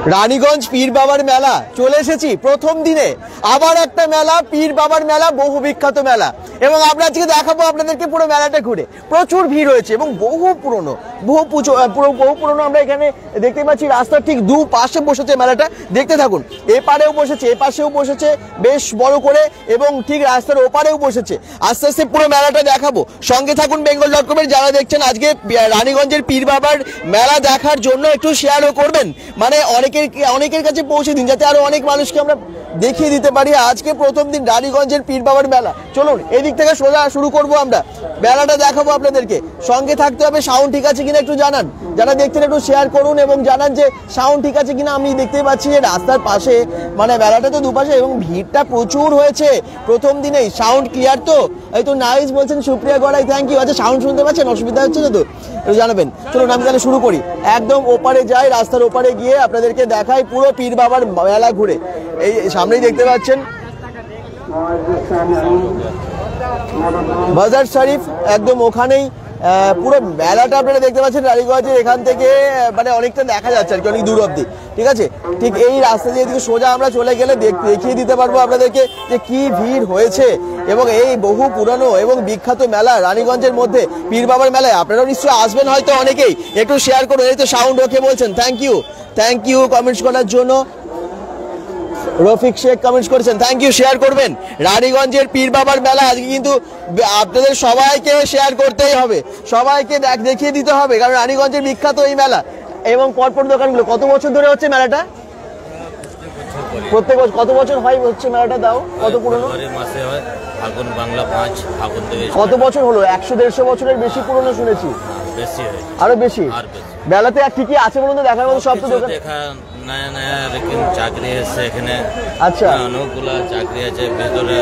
রানীগঞ্জ পীর বাবার মেলা চলে এসেছি প্রথম দিনে, আবার একটা মেলা, পীর বাবার মেলা, বহু বিখ্যাত মেলা। এবং আমরা আজকে দেখাবো আপনাদেরকে পুরো মেলাটা ঘুরে। প্রচুর ভিড় হয়েছে এবং বহু পুরনো আমরা এখানে দেখতে পাচ্ছি। রাস্তার ঠিক দু পাশে বসেছে মেলাটা, দেখতে থাকুন। এপারেও বসেছে, এপাশেও বসেছে বেশ বড় করে, এবং ঠিক রাস্তার ওপারেও বসেছে। আস্তে আস্তে পুরো মেলাটা দেখাবো, সঙ্গে থাকুন bengal.com-এর। যারা দেখছেন আজকে রানীগঞ্জের পীর বাবার মেলা দেখার জন্য একটু শেয়ারও করবেন, মানে অনেকের কাছে পৌঁছে দিন, যাতে আরো অনেক মানুষকে আমরা দেখিয়ে দিতে পারি আজকে প্রথম দিন রানীগঞ্জের পীর বাবার মেলা। চলুন এদিক থেকে সোজা শুরু করবো, আমরা মেলাটা দেখাবো আপনাদেরকে। সঙ্গে থাকতে হবে। সাউন্ড ঠিক আছে কিনা একটু জানান, যারা দেখছেন একটু শেয়ার করুন এবং জানান যে সাউন্ড ঠিক আছে কিনা। আমি দেখতেই পাচ্ছি যে রাস্তার পাশে, মানে মেলাটা তো দুপাশে, এবং ভিড়টা প্রচুর হয়েছে প্রথম দিনেই। সাউন্ড ক্লিয়ার তো? এই তো নাইস বলছেন সুপ্রিয়া গড়াই, থ্যাংক ইউ। আচ্ছা সাউন্ড শুনতে পাচ্ছেন? অসুবিধা হচ্ছে না তো? একটু জানাবেন। চলুন আমি তাহলে শুরু করি। একদম ওপারে যাই, রাস্তার ওপারে গিয়ে আপনাদেরকে দেখাই পুরো পীর বাবার মেলা ঘুরে। এই সামনেই দেখতে পাচ্ছেন বাজার শরীফ, একদম ওখানেই পুরো মেলাটা আপনারা দেখতে পাচ্ছেন রানীগঞ্জের। এখান থেকে মানে অনেকটা দেখা যাচ্ছে আর কি, অনেক দূর অব্দি। ঠিক আছে, ঠিক এই রাস্তা দিয়ে সোজা আমরা চলে গেলে দেখিয়ে দিতে পারবো আপনাদেরকে যে কি ভিড় হয়েছে। এবং এই বহু পুরানো এবং বিখ্যাত মেলা রানীগঞ্জের মধ্যে পীর বাবার মেলায় আপনারাও নিশ্চয়ই আসবেন হয়তো অনেকেই। একটু শেয়ার করুন। এই তো সাউন্ড ওকে বলছেন, থ্যাংক ইউ কমেন্টস করার জন্য। রফিক শেখ কমেন্টস করেছেন, থ্যাংক ইউ। শেয়ার করবেন রানীগঞ্জের পীর বাবার মেলা আজকে কিন্তু আপনাদের সবাইকে শেয়ার করতেই হবে, সবাইকে দেখিয়ে দিতে হবে, কারণ রানীগঞ্জের বিখ্যাত এই মেলা। এবং পরপর দোকানগুলো কত বছর ধরে হচ্ছে মেলাটা? প্রত্যেক বছর কত বছর হচ্ছে মেলাটা? দাও কত পুরনো? কত বছর হলো? 100-150 বছরের বেশি পুরনো শুনেছি। আরো বেশি? মেলাতে আর কি কি আছে বলুন তো দেখার মতো? সব তো দোকান নয়া নয়া লেকিন চাকরি এসছে এখানে। আচ্ছা, অনেকগুলা চাকরি আছে, ভেতরে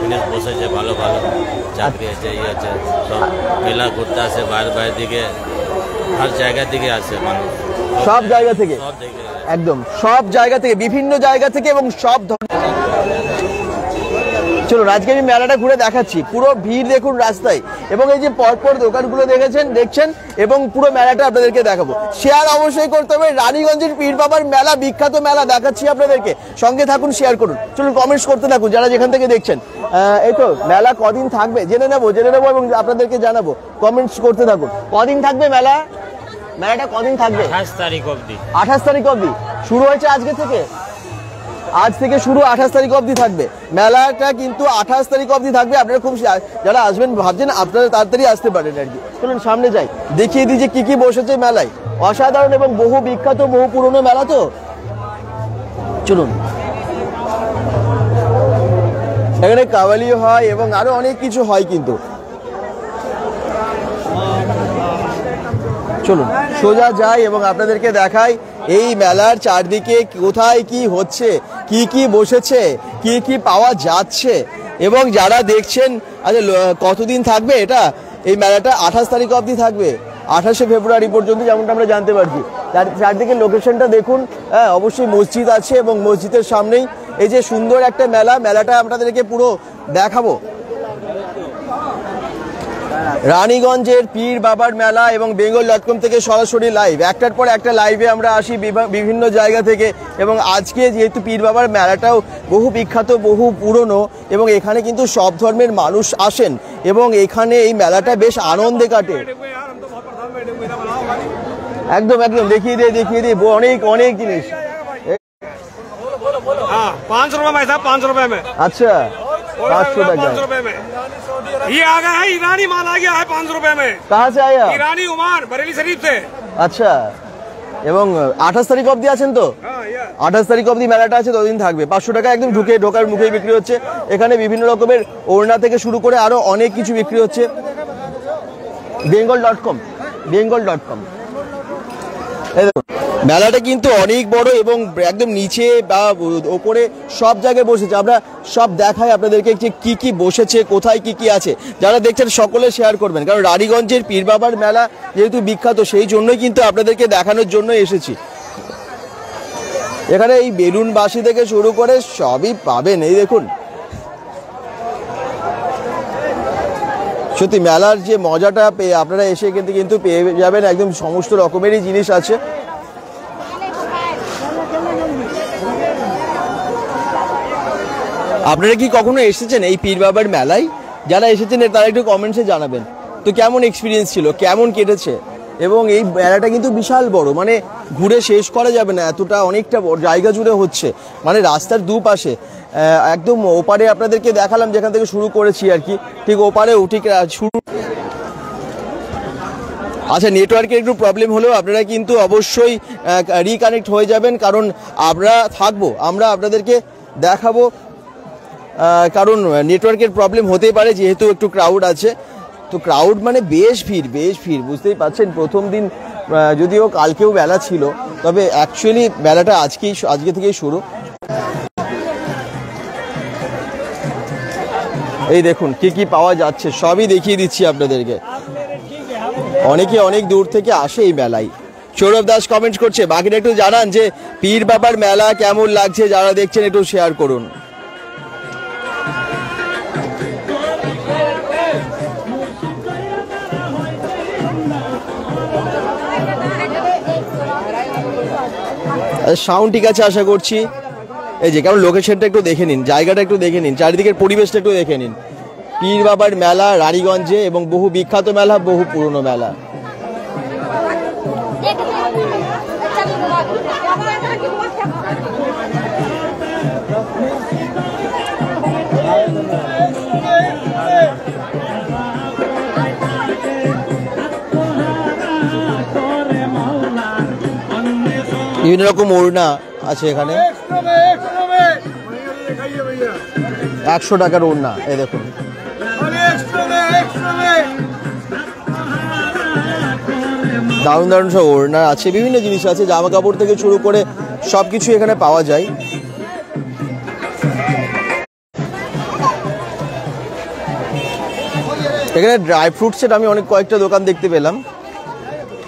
জিনিস বসেছে, ভালো ভালো চাকরি আছে, এই আছে। সব মেলা ঘুরতে আসে বাইরে দিকে, হর জায়গা থেকে আসে মানুষ, সব জায়গা থেকে, একদম সব জায়গা থেকে, বিভিন্ন জায়গা থেকে এবং সব ধরনের। চলুন আজকে আমি মেলাটা ঘুরে দেখাচ্ছি। পুরো ভিড় দেখুন রাস্তায়, এবং এই যে পরপর দোকানগুলো দেখছেন, এবং পুরো মেলাটা আপনাদেরকে দেখাবো। শেয়ার অবশ্যই করতে হবে। রানীগঞ্জের পীর বাবার মেলা, বিখ্যাত মেলা দেখাচ্ছি আপনাদেরকে। সঙ্গে থাকুন, শেয়ার করুন। চলুন কমেন্টস করতে থাকুন যারা যেখান থেকে দেখছেন। এই তো মেলা কদিন থাকবে জেনে নেবো এবং আপনাদেরকে জানাবো। কমেন্টস করতে থাকুন। কদিন থাকবে মেলাটা কদিন থাকবে? 28 তারিখ অবধি। 28 তারিখ অবধি শুরু হয়েছে আজকে থেকে? আজ থেকে শুরু, 28 তারিখ অবধি থাকবে মেলাটা, কিন্তু 28 তারিখ অবধি থাকবে। আপনারা খুব যারা আসবেন ভাবছেন আপনারা তাড়াতাড়ি আসতে পারেন আর কি। চলুন সামনে যাই, দেখিয়ে দিই যে কি কি বসেছে মেলায়। অসাধারণ এবং বহু বিখ্যাত, বহু পুরনো মেলা তো। চলুন, এখানে কাওয়ালিও হয় এবং আরো অনেক কিছু হয় কিন্তু। চলুন সোজা যাই এবং আপনাদেরকে দেখাই এই মেলার চারদিকে কোথায় কি হচ্ছে, কি কি বসেছে, কি কি পাওয়া যাচ্ছে। এবং যারা দেখছেন আচ্ছা কতদিন থাকবে এটা, এই মেলাটা 28 তারিখ অবধি থাকবে, 28শে ফেব্রুয়ারি পর্যন্ত, যেমনটা আমরা জানতে পারছি। চারদিকে লোকেশনটা দেখুন। হ্যাঁ, অবশ্যই মসজিদ আছে এবং মসজিদের সামনেই এই যে সুন্দর একটা মেলাটা আপনাদেরকে পুরো দেখাবো। রানীগঞ্জের পীর বাবার মেলা এবং bengal.com থেকে সরাসরি লাইভ, একটার পর একটা লাইভে আমরা আসি বিভিন্ন জায়গা থেকে। এবং আজকে যেহেতু পীর বাবার মেলাটাও বহু বিখ্যাত, বহু পুরনো, এবং এখানে কিন্তু সব ধর্মের মানুষ আসেন, এবং এখানে এই মেলাটা বেশ আনন্দে কাটে। একদম দেখিয়ে দিয়ে অনেক জিনিস। 500 रुपए में था, 500 रुपए में। আচ্ছা, 500 টাকা। 500 रुपए में ये आ गया है, ईरानी माल आ गया है 500 रुपए में। कहाँ से आया? ईरानी उमर, बरेली शरीफ से। আচ্ছা, এবং 28 তারিখ অবধি আছেন তো? 28 তারিখ অবধি মেলাটা আছে, ততদিন থাকবে। 500 টাকা একদম ঢোকার মুখেই বিক্রি হচ্ছে। এখানে বিভিন্ন রকমের ওড়না থেকে শুরু করে আরো অনেক কিছু বিক্রি হচ্ছে। bengal.com। মেলাটা কিন্তু অনেক বড় এবং একদম নিচে বা ওপরে সব জায়গায় বসেছে। আমরা সব দেখাই আপনাদেরকে যে কি কি বসেছে, কোথায় কি কি আছে। যারা দেখছেন সকলে শেয়ার করবেন, কারণ রানীগঞ্জের পীর বাবার মেলা যেহেতু বিখ্যাত, সেই জন্যই কিন্তু আপনাদেরকে দেখানোর জন্য এসেছি। এখানে এই বেলুন বাসি থেকে শুরু করে সবই পাবেন। এই দেখুন, সত্যি মেলার যে মজাটা আপনারা এসে কিন্তু পেয়ে যাবেন। একদম সমস্ত রকমেরই জিনিস আছে। আপনারা কি কখনো এসেছেন এই পীর বাবার মেলায়? যারা এসেছেন তারা একটু কমেন্টসে জানাবেন তো কেমন এক্সপিরিয়েন্স ছিল, কেমন কেটেছে। এবং এই মেলাটা কিন্তু বিশাল বড়, মানে ঘুরে শেষ করা যাবে না, এতটা অনেকটা জায়গা জুড়ে হচ্ছে, মানে রাস্তার দুপাশে। একদম ওপারে আপনাদেরকে দেখালাম যেখান থেকে শুরু করেছি আর কি, ঠিক ওপারেও ঠিক শুরু। আচ্ছা, নেটওয়ার্কের একটু প্রবলেম হলেও আপনারা কিন্তু অবশ্যই রিকানেক্ট হয়ে যাবেন, কারণ আমরা থাকবো, আমরা আপনাদেরকে দেখাবো, কারণ নেটওয়ার্কের প্রবলেম হতেই পারে যেহেতু একটু ক্রাউড আছে। তো ক্রাউড মানে বেশ ভিড়, বেশ ভিড়, বুঝতেই পারছেন। প্রথম দিন যদিও কালকেও মেলা ছিল, তবে অ্যাকচুয়ালি মেলাটা আজকে থেকেই শুরু। এই দেখুন কি কি পাওয়া যাচ্ছে, সবই দেখিয়ে দিচ্ছি আপনাদেরকে। অনেকে অনেক দূর থেকে আসে এই মেলায়। সৌরভ দাস কমেন্ট করছে, বাকিটা একটু জানান যে পীর বাবার মেলা কেমন লাগছে, যারা দেখছেন একটু শেয়ার করুন। সাউন্ড ঠিক আছে আশা করছি। এই যে কেমন লোকেশনটা একটু দেখে নিন, জায়গাটা একটু দেখে নিন, চারিদিকের পরিবেশটা একটু দেখে নিন। পীর বাবার মেলা রানীগঞ্জে, এবং বহু বিখ্যাত মেলা, বহু পুরনো মেলা। বিভিন্ন রকম ওড়না আছে এখানে, 100 টাকার ওড়না। এই দেখুন, দারুণ দারুণ সব ওড়না আছে, বিভিন্ন জিনিস আছে, জামা কাপড় থেকে শুরু করে সবকিছু এখানে পাওয়া যায়। এখানে ড্রাই ফ্রুটসের আমি অনেক কয়েকটা দোকান দেখতে পেলাম,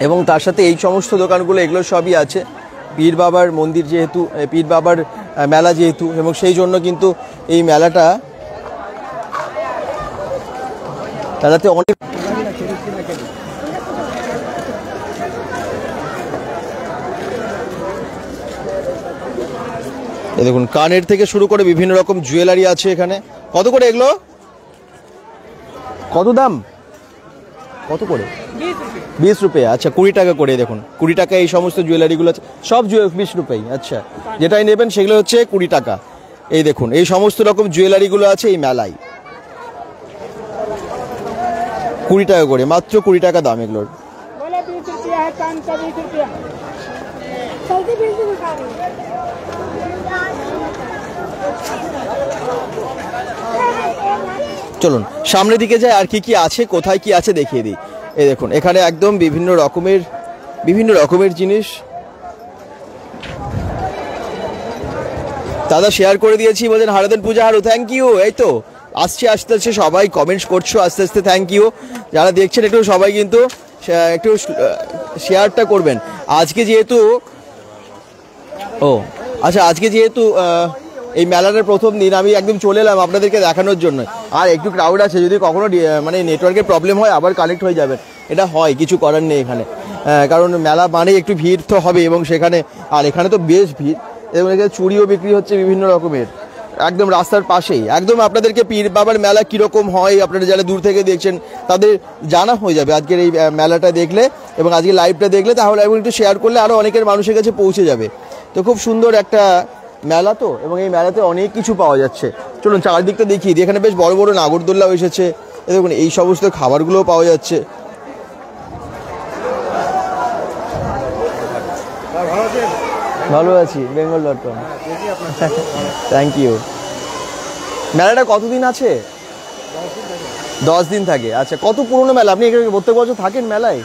এবং তার সাথে এই সমস্ত দোকানগুলো এগুলো সবই আছে। পীর বাবার মন্দির যেহেতু, পীর বাবার মেলা যেহেতু, এবং সেই জন্য কিন্তু এই মেলাটা তাতে অনেক। দেখুন কানের থেকে শুরু করে বিভিন্ন রকম জুয়েলারি আছে এখানে। কত করে এগুলো, কত দাম, কত করে? 20 রুপিয়া। আচ্ছা, 20 টাকা করে। দেখুন 20 টাকা এই সমস্ত জুয়েলারিগুলো আছে, সব 20 রুপিয়াই। আচ্ছা, যেটাই নেবেন সেগুলো হচ্ছে 20 টাকা। এই দেখুন এই সমস্ত রকম জুয়েলারিগুলো আছে এই মেলায়, 20 টাকা করে, মাত্র 20 টাকা দাম এগুলোর। চলুন সামনের দিকে যাই, আর কি কি আছে, কোথায় কি আছে দেখিয়ে দিই। এই দেখুন এখানে একদম বিভিন্ন রকমের জিনিস দাদা শেয়ার করে দিয়েছি, বলেন হারাধন পূজা হারু, থ্যাংক ইউ। এই তো আসছে আস্তে আস্তে সবাই কমেন্টস করছো, আস্তে আস্তে থ্যাংক ইউ। যারা দেখছেন একটু সবাই কিন্তু একটু শেয়ারটা করবেন। আজকে যেহেতু এই মেলাটার প্রথম দিন, আমি একদম চলে এলাম আপনাদেরকে দেখানোর জন্য। আর একটু ক্রাউড আছে, যদি কখনো মানে নেটওয়ার্কের প্রবলেম হয় আবার কানেক্ট হয়ে যাবেন, এটা হয়, কিছু করার নেই এখানে, কারণ মেলা মানে একটু ভিড় তো হবে। এবং সেখানে, আর এখানে তো বেশ ভিড়, এবং এখানে চুড়িও বিক্রি হচ্ছে বিভিন্ন রকমের, একদম রাস্তার পাশেই। একদম আপনাদেরকে পীর বাবার মেলা কীরকম হয়, আপনারা যারা দূর থেকে দেখছেন তাদের জানা হয়ে যাবে আজকের এই মেলাটা দেখলে, এবং আজকে লাইভটা দেখলে, তাহলে এবং একটু শেয়ার করলে আরও অনেকের মানুষের কাছে পৌঁছে যাবে। তো খুব সুন্দর একটা মেলা তো, এবং এই মেলাতে অনেক কিছু পাওয়া যাচ্ছে। চলুন চারদিকটা দেখিয়ে দিই। এখানে বেশ বড় বড় নাগরদোল্লাও এসেছে, দেখুন এই সমস্ত খাবারগুলোও পাওয়া যাচ্ছে। ভালো আছি, bengal.com। Thank you. মেলাটা কতদিন আছে? 10 দিন থাকে। আচ্ছা, কত পুরনো মেলা? আপনি এখানে প্রত্যেক বছর থাকেন মেলায়?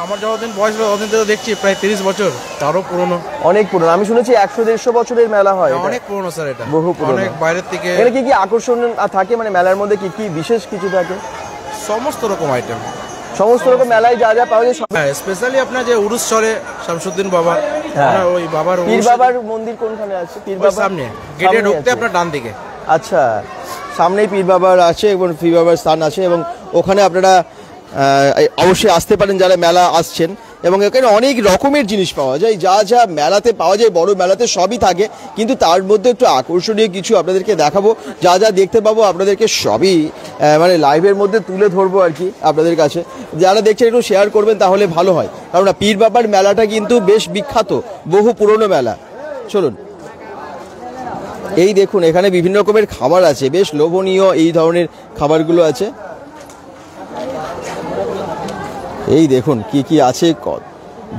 আমার যতদিন বয়স ততদিন তো দেখছি, প্রায় 30 বছর, তারও পুরনো। অনেক পুরনো, আমি শুনেছি 100-150 বছরের মেলা হয়। অনেক পুরনো স্যার, এটা বহু পুরনো। অনেক বাইরের থেকে। এখানে কি কি আকর্ষণ থাকে, মানে মেলার মধ্যে কি কি বিশেষ কিছু থাকে? সমস্ত রকম আইটেম, সমস্ত রকম মেলায় যা যা পাওয়া যায় সব। হ্যাঁ, স্পেশালি আপনার যে উরুস চলে শামসুদ্দিন বাবা, ওই বাবার পীর বাবার মন্দির কোনখানে আছে? পীর বাবার সামনে গেটে ঢুকতে আপনার ডান দিকে। আচ্ছা, সামনেই পীর বাবার আছে এবং পীর বাবার স্থান আছে, এবং ওখানে আপনারা অবশ্যই আসতে পারেন যারা মেলা আসছেন। এবং এখানে অনেক রকমের জিনিস পাওয়া যায়, যা যা মেলাতে পাওয়া যায় বড় মেলাতে সবই থাকে, কিন্তু তার মধ্যে একটু আকর্ষণীয় কিছু আপনাদেরকে দেখাবো, যা যা দেখতে পাবো আপনাদেরকে সবই মানে লাইভের মধ্যে তুলে ধরবো আর কি আপনাদের কাছে। যারা দেখছেন একটু শেয়ার করবেন তাহলে ভালো হয়, কারণ পীর বাবার মেলাটা কিন্তু বেশ বিখ্যাত, বহু পুরনো মেলা। চলুন, এই দেখুন এখানে বিভিন্ন রকমের খাবার আছে, বেশ লোভনীয় এই ধরনের খাবারগুলো আছে। এই দেখুন কি কি আছে,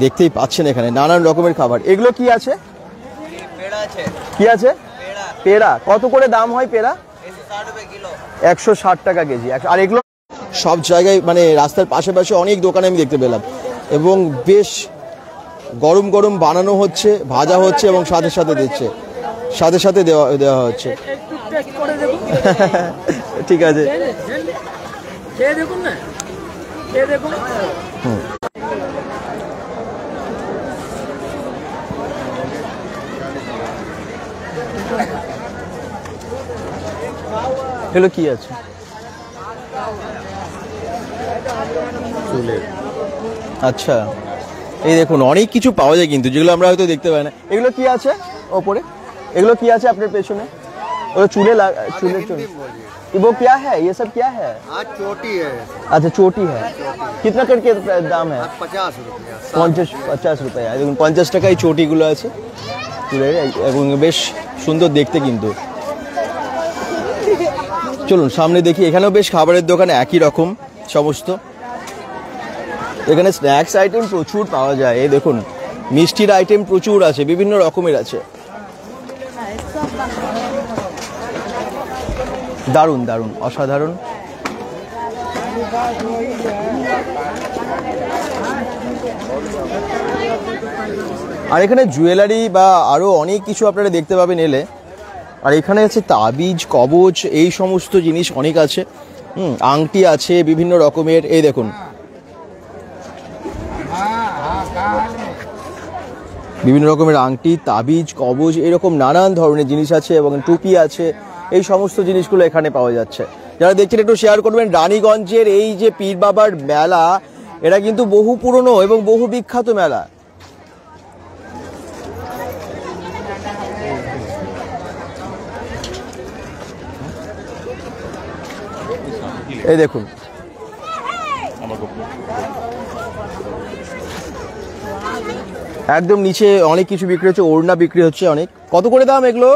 দেখতেই পাচ্ছেন এখানে নানান রকমের খাবার। এগুলো কি আছে? কি আছে? পেড়া। কত করে দাম হয় পেড়া? 160 টাকা কেজি। আর এগুলো সব জায়গায় মানে রাস্তার পাশে অনেক দোকানে আমি দেখতে পেলাম, এবং বেশ গরম গরম বানানো হচ্ছে, ভাজা হচ্ছে এবং সাথে সাথে দিচ্ছে, সাথে সাথে দেওয়া হচ্ছে। ঠিক আছে, দেখুন না, দেখুন। এগুলো কি আছে? আচ্ছা, এই দেখুন অনেক কিছু পাওয়া যায় কিন্তু, যেগুলো আমরা হয়তো দেখতে পাই না। এগুলো কি আছে ওপরে? এগুলো কি আছে আপনার পেছনে? ওগুলো চুলের চুল। वो क्या है? ये सब क्या है? चोटी है। अच्छा, चोटी है। कितना करके दाम है? 50 रुपया। 50 रुपया। দেখুন 50 টাকায় চটিগুলো আছে চুলের, এবং বেশ সুন্দর দেখতে কিন্তু। চলুন সামনে দেখি, এখানেও বেশ খাবারের দোকান একই রকম সমস্ত। এখানে স্ন্যাক্স আইটেম প্রচুর পাওয়া যায়, এই দেখুন মিষ্টির আইটেম প্রচুর আছে, বিভিন্ন রকমের আছে। দারুণ দারুণ, অসাধারণ। আর এখানে জুয়েলারি বা আরো অনেক কিছু আপনারা দেখতে পাবেন এলে। আর এখানে আছে তাবিজ, কবচ, এই সমস্ত জিনিস অনেক আছে। আংটি আছে বিভিন্ন রকমের, এই দেখুন বিভিন্ন রকমের আংটি, তাবিজ, কবচ, এরকম নানান ধরনের জিনিস আছে, এবং টুপি আছে। এই সমস্ত জিনিসগুলো এখানে পাওয়া যাচ্ছে। যারা দেখছেন একটু শেয়ার করবেন। রানীগঞ্জের এই যে পীর বাবার মেলা, এটা কিন্তু বহু পুরনো এবং বহু বিখ্যাত মেলা। এই দেখুন একদম নিচে অনেক কিছু বিক্রি হচ্ছে, ওড়না বিক্রি হচ্ছে অনেক। কত করে দাম এগুলো?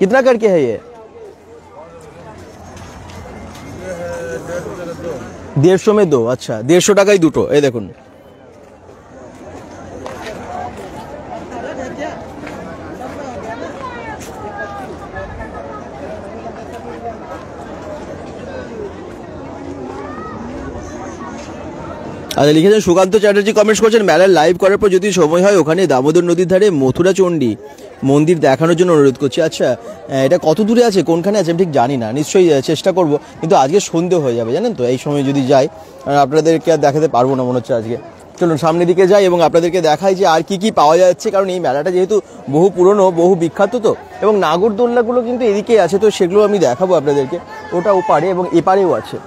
कितना करके है ये? 150 में 2। अच्छा, 150 টাকায় দুটো। এই দেখুন আচ্ছা, লিখেছেন সুকান্ত চ্যাটার্জি, কমেন্টস করছেন মেলার লাইভ করার পর যদি সময় হয় ওখানে দামোদর নদীর ধারে মথুরা চণ্ডী মন্দির দেখানোর জন্য অনুরোধ করছি। আচ্ছা, এটা কত দূরে আছে, কোনখানে আছে আমি ঠিক জানি না, নিশ্চয়ই চেষ্টা করব, কিন্তু আজকে সন্ধে হয়ে যাবে জানেন তো, এই সময় যদি যাই আপনাদেরকে আর দেখাতে পারবো না মনে হচ্ছে আজকে। চলুন সামনের দিকে যাই এবং আপনাদেরকে দেখাই যে আর কি কি পাওয়া যাচ্ছে, কারণ এই মেলাটা যেহেতু বহু পুরনো, বহু বিখ্যাত তো, এবং নাগরদোল্লাগুলো কিন্তু এদিকেই আছে, তো সেগুলো আমি দেখাবো আপনাদেরকে। ওটা ওপারে এবং এপারেও আছে।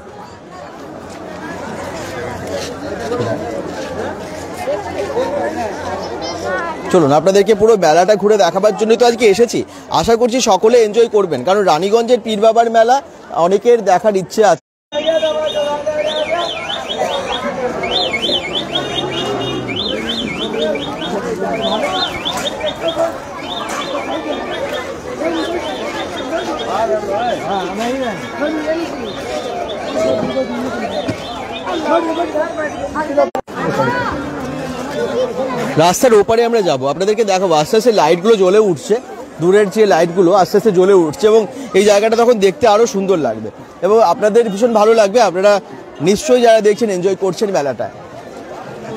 চলুন আপনাদেরকে পুরো মেলাটা ঘুরে দেখাবার জন্য তো আজকে এসেছি। আশা করছি সকলে এনজয় করবেন, কারণ রানীগঞ্জের পীর বাবার মেলা অনেকের দেখার ইচ্ছে আছে। রাস্তার ওপারে আমরা যাব, আপনাদেরকে দেখাবো আস্তে আস্তে লাইটগুলো জ্বলে উঠছে, দূরের যে লাইটগুলো আস্তে আস্তে জ্বলে উঠছে, এবং এই জায়গাটা তখন দেখতে আরো সুন্দর লাগবে এবং আপনাদের ভীষণ ভালো লাগবে। আপনারা নিশ্চয়ই যারা দেখছেন এনজয় করছেন মেলাটা,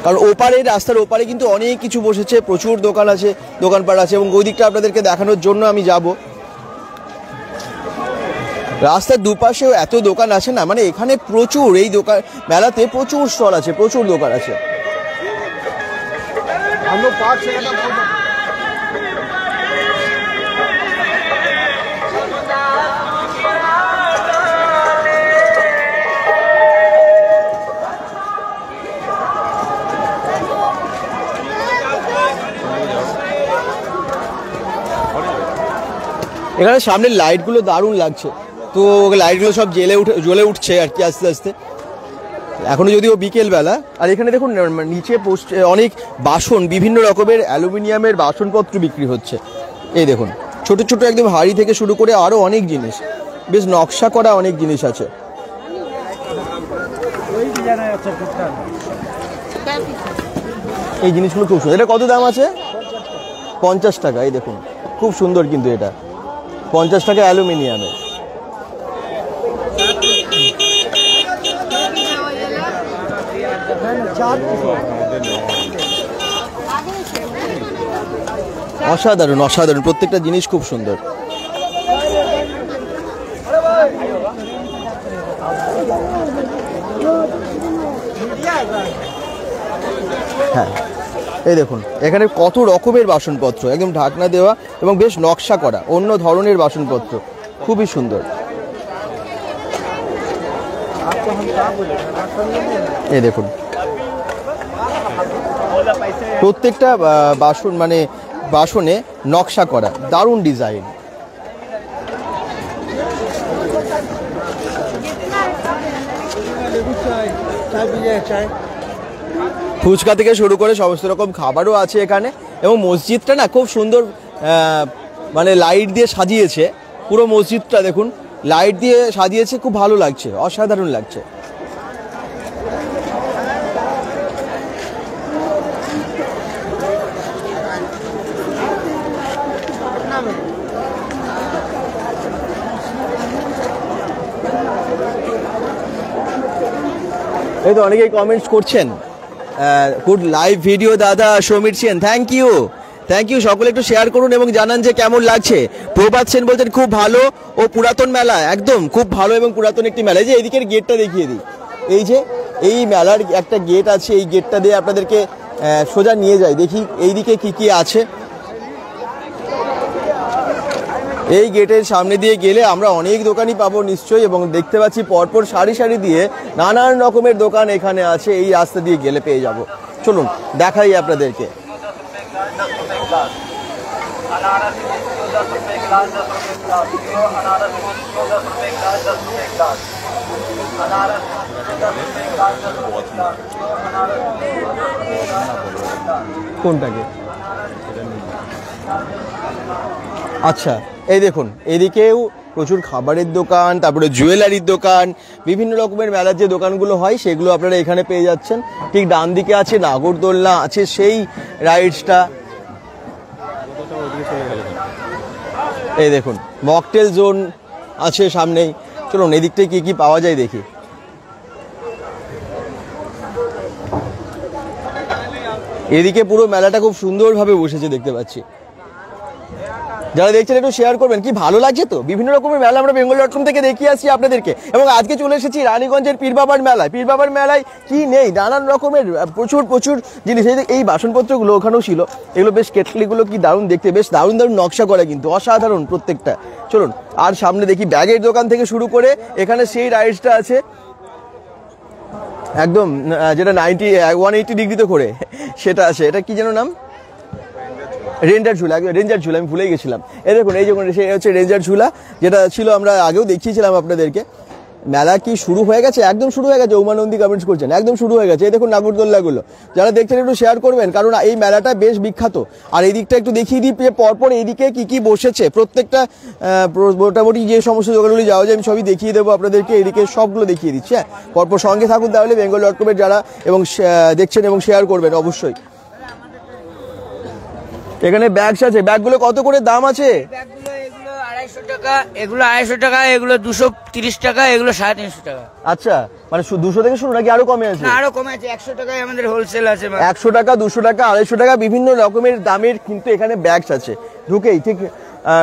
কারণ ওপারে রাস্তার ওপারে কিন্তু অনেক কিছু বসেছে, প্রচুর দোকান আছে, দোকানপাট আছে, এবং ওই দিকটা আপনাদেরকে দেখানোর জন্য আমি যাব। রাস্তার দুপাশেও এত দোকান আছে না, মানে এখানে প্রচুর, এই দোকান মেলাতে প্রচুর স্টল আছে, প্রচুর দোকান আছে। এখানে সামনের লাইটগুলো দারুণ লাগছে, তো লাইটগুলো সব জ্বলে উঠছে আর কি আস্তে আস্তে, এখনো যদিও বিকেল বেলা। আর এখানে দেখুন নিচে অনেক বাসন, বিভিন্ন রকমের অ্যালুমিনিয়ামের বাসনপত্র বিক্রি হচ্ছে। এই দেখুন ছোট ছোট একদম হাড়ি থেকে শুরু করে আরো অনেক জিনিস, বেশ নকশা করা অনেক জিনিস আছে। এই জিনিসগুলো খুব সুন্দর। এটা কত দাম আছে? 50 টাকা। এই দেখুন খুব সুন্দর, কিন্তু এটা 50 টাকা অ্যালুমিনিয়ামের। অসাধারণ অসাধারণ, প্রত্যেকটা জিনিস খুব সুন্দর। হ্যাঁ এই দেখুন এখানে কত রকমের বাসনপত্র, একদম ঢাকনা দেওয়া এবং বেশ নকশা করা অন্য ধরনের বাসনপত্র, খুবই সুন্দর। এই দেখুন প্রত্যেকটা বাসন মানে বাসনে নকশা করা, দারুণ ডিজাইন। ফুচকা থেকে শুরু করে সমস্ত রকম খাবারও আছে এখানে। এবং মসজিদটা না খুব সুন্দর, মানে লাইট দিয়ে সাজিয়েছে পুরো মসজিদটা, দেখুন লাইট দিয়ে সাজিয়েছে, খুব ভালো লাগছে, অসাধারণ লাগছে। এই তো অনেকেই কমেন্টস করছেন, গুড লাইভ ভিডিও দাদা সমীর সেন, থ্যাংক ইউ সকলে একটু শেয়ার করুন এবং জানান যে কেমন লাগছে। প্রভাত সেন বলছেন খুব ভালো ও পুরাতন মেলা, একদম খুব ভালো এবং পুরাতন একটি মেলা। এই যে এইদিকের গেটটা দেখিয়ে দিই, এই যে এই মেলার একটা গেট আছে, এই গেটটা দিয়ে আপনাদেরকে সোজা নিয়ে যায়, দেখি এইদিকে কি কি আছে। এই গেটের সামনে দিয়ে গেলে আমরা অনেক দোকানই পাবো নিশ্চয়ই, এবং দেখতে পাচ্ছি পরপর সারি সারি দিয়ে নানান রকমের দোকান এখানে আছে, এই রাস্তা দিয়ে গেলে পেয়ে যাব। চলুন দেখাই আপনাদেরকে। কোনটাকে? আচ্ছা এই দেখুন এদিকেও প্রচুর খাবারের দোকান, তারপরে জুয়েলারির দোকান, বিভিন্ন রকমের মেলার যে দোকানগুলো হয় সেগুলো আপনারা এখানে পেয়ে যাচ্ছেন। ঠিক ডান দিকে আছে নাগরদোলনা, আছে সেই রাইডসটা। এই দেখুন মকটেল জোন আছে সামনেই। চলুন এদিকটায় কি কি পাওয়া যায় দেখি। এদিকে পুরো মেলাটা খুব সুন্দরভাবে বসেছে দেখতে পাচ্ছি। যারা দেখছেন একটু শেয়ার করবেন, কি ভালো লাগছে তো। বিভিন্ন রকমের মেলা আমরা bengal.com থেকে দেখিয়ে আসছি আপনাদেরকে, এবং আজকে চলে এসেছি রানীগঞ্জের পীর বাবার মেলায়। পীর বাবার মেলায় কি নেই, নানান রকমের প্রচুর জিনিস। এই বাসনপত্রগুলো ওখানেও ছিল, এগুলো বেশ কেটলিগুলো কি দারুণ দেখতে, বেশ দারুণ নকশা করা, কিন্তু অসাধারণ প্রত্যেকটা। চলুন আর সামনে দেখি ব্যাগের দোকান থেকে শুরু করে এখানে সেই রাইডসটা আছে একদম, যেটা 180 ডিগ্রিতে করে সেটা আছে। এটা কি যেন নাম? রেঞ্জার ঝুলা, রেঞ্জার ঝুলা, আমি ভুলেই গেছিলাম। এই দেখুন এই যখন সে হচ্ছে রেঞ্জার ঝুলা, যেটা ছিল আমরা আগেও দেখিয়েছিলাম আপনাদেরকে। মেলা কি শুরু হয়ে গেছে? একদম শুরু হয়ে গেছে। উমানন্দী কমেন্টস করছেন একদম শুরু হয়ে গেছে। এই দেখুন নাগরদোল্লাগুলো, যারা দেখছেন একটু শেয়ার করবেন, কারণ এই মেলাটা বেশ বিখ্যাত। আর এই দিকটা একটু দেখিয়ে দিই, পরপর এইদিকে কি কি বসেছে, প্রত্যেকটা মোটামুটি যে সমস্ত দোকানগুলি যাওয়া যায় আমি সবই দেখিয়ে দেবো আপনাদেরকে। এদিকে সবগুলো দেখিয়ে দিচ্ছি। হ্যাঁ পরপর সঙ্গে থাকুন তাহলে bengal.com যারা এবং দেখছেন এবং শেয়ার করবেন অবশ্যই। এখানে ব্যাগস আছে, ব্যাগগুলো কত করে দাম আছে? এগুলো 250 টাকা, এগুলো 250 টাকা, এগুলো 230 টাকা, এগুলো 350 টাকা। আচ্ছা মানে 200 থেকে শুরু নাকি আরো কমে আছে? আরো কমে আছে, 100 টাকায় আমাদের হোলসেল আছে। 100 টাকা, 200 টাকা, 250 টাকা, বিভিন্ন রকমের দামের কিন্তু এখানে ব্যাগস আছে।